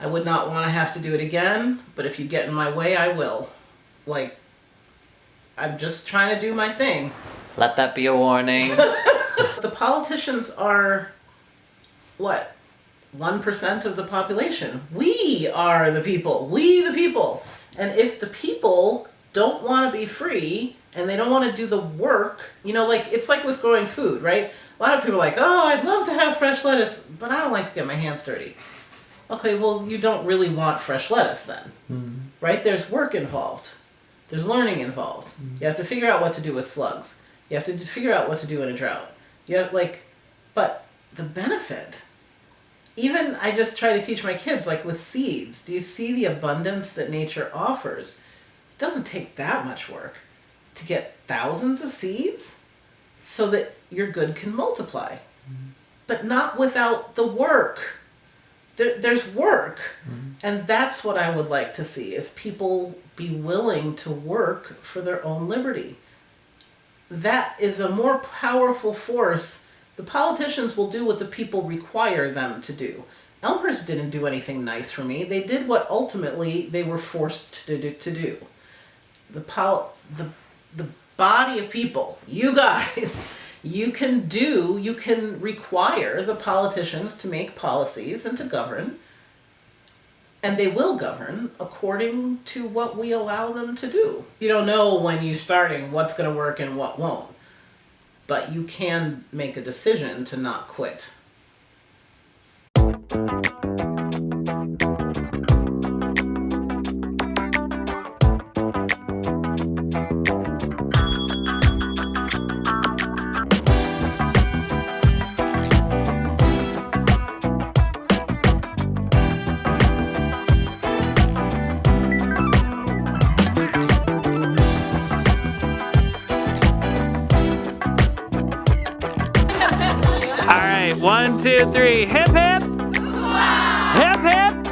would not want to have to do it again, but if you get in my way, I will. Like, I'm just trying to do my thing. Let that be a warning. The politicians are, what? 1% of the population. We are the people. We the people. And if the people don't want to be free and they don't want to do the work, you know, like it's like with growing food, right? A lot of people are like, oh, I'd love to have fresh lettuce, but I don't like to get my hands dirty. Okay, well, you don't really want fresh lettuce then, right? There's work involved. There's learning involved. You have to figure out what to do with slugs. You have to figure out what to do in a drought. You have but the benefit. Even I just try to teach my kids, like with seeds, do you see the abundance that nature offers? It doesn't take that much work to get thousands of seeds so that your good can multiply. But not without the work. There's work. And that's what I would like to see, is people be willing to work for their own liberty. That is a more powerful force. The politicians will do what the people require them to do. Elmhurst didn't do anything nice for me. They did what ultimately they were forced to do. The body of people, you guys, you can require the politicians to make policies and to govern, and they will govern according to what we allow them to do. You don't know when you're starting what's going to work and what won't. But you can make a decision to not quit. All right, 1, 2, 3, hip hip! Hooplah! Hip hip!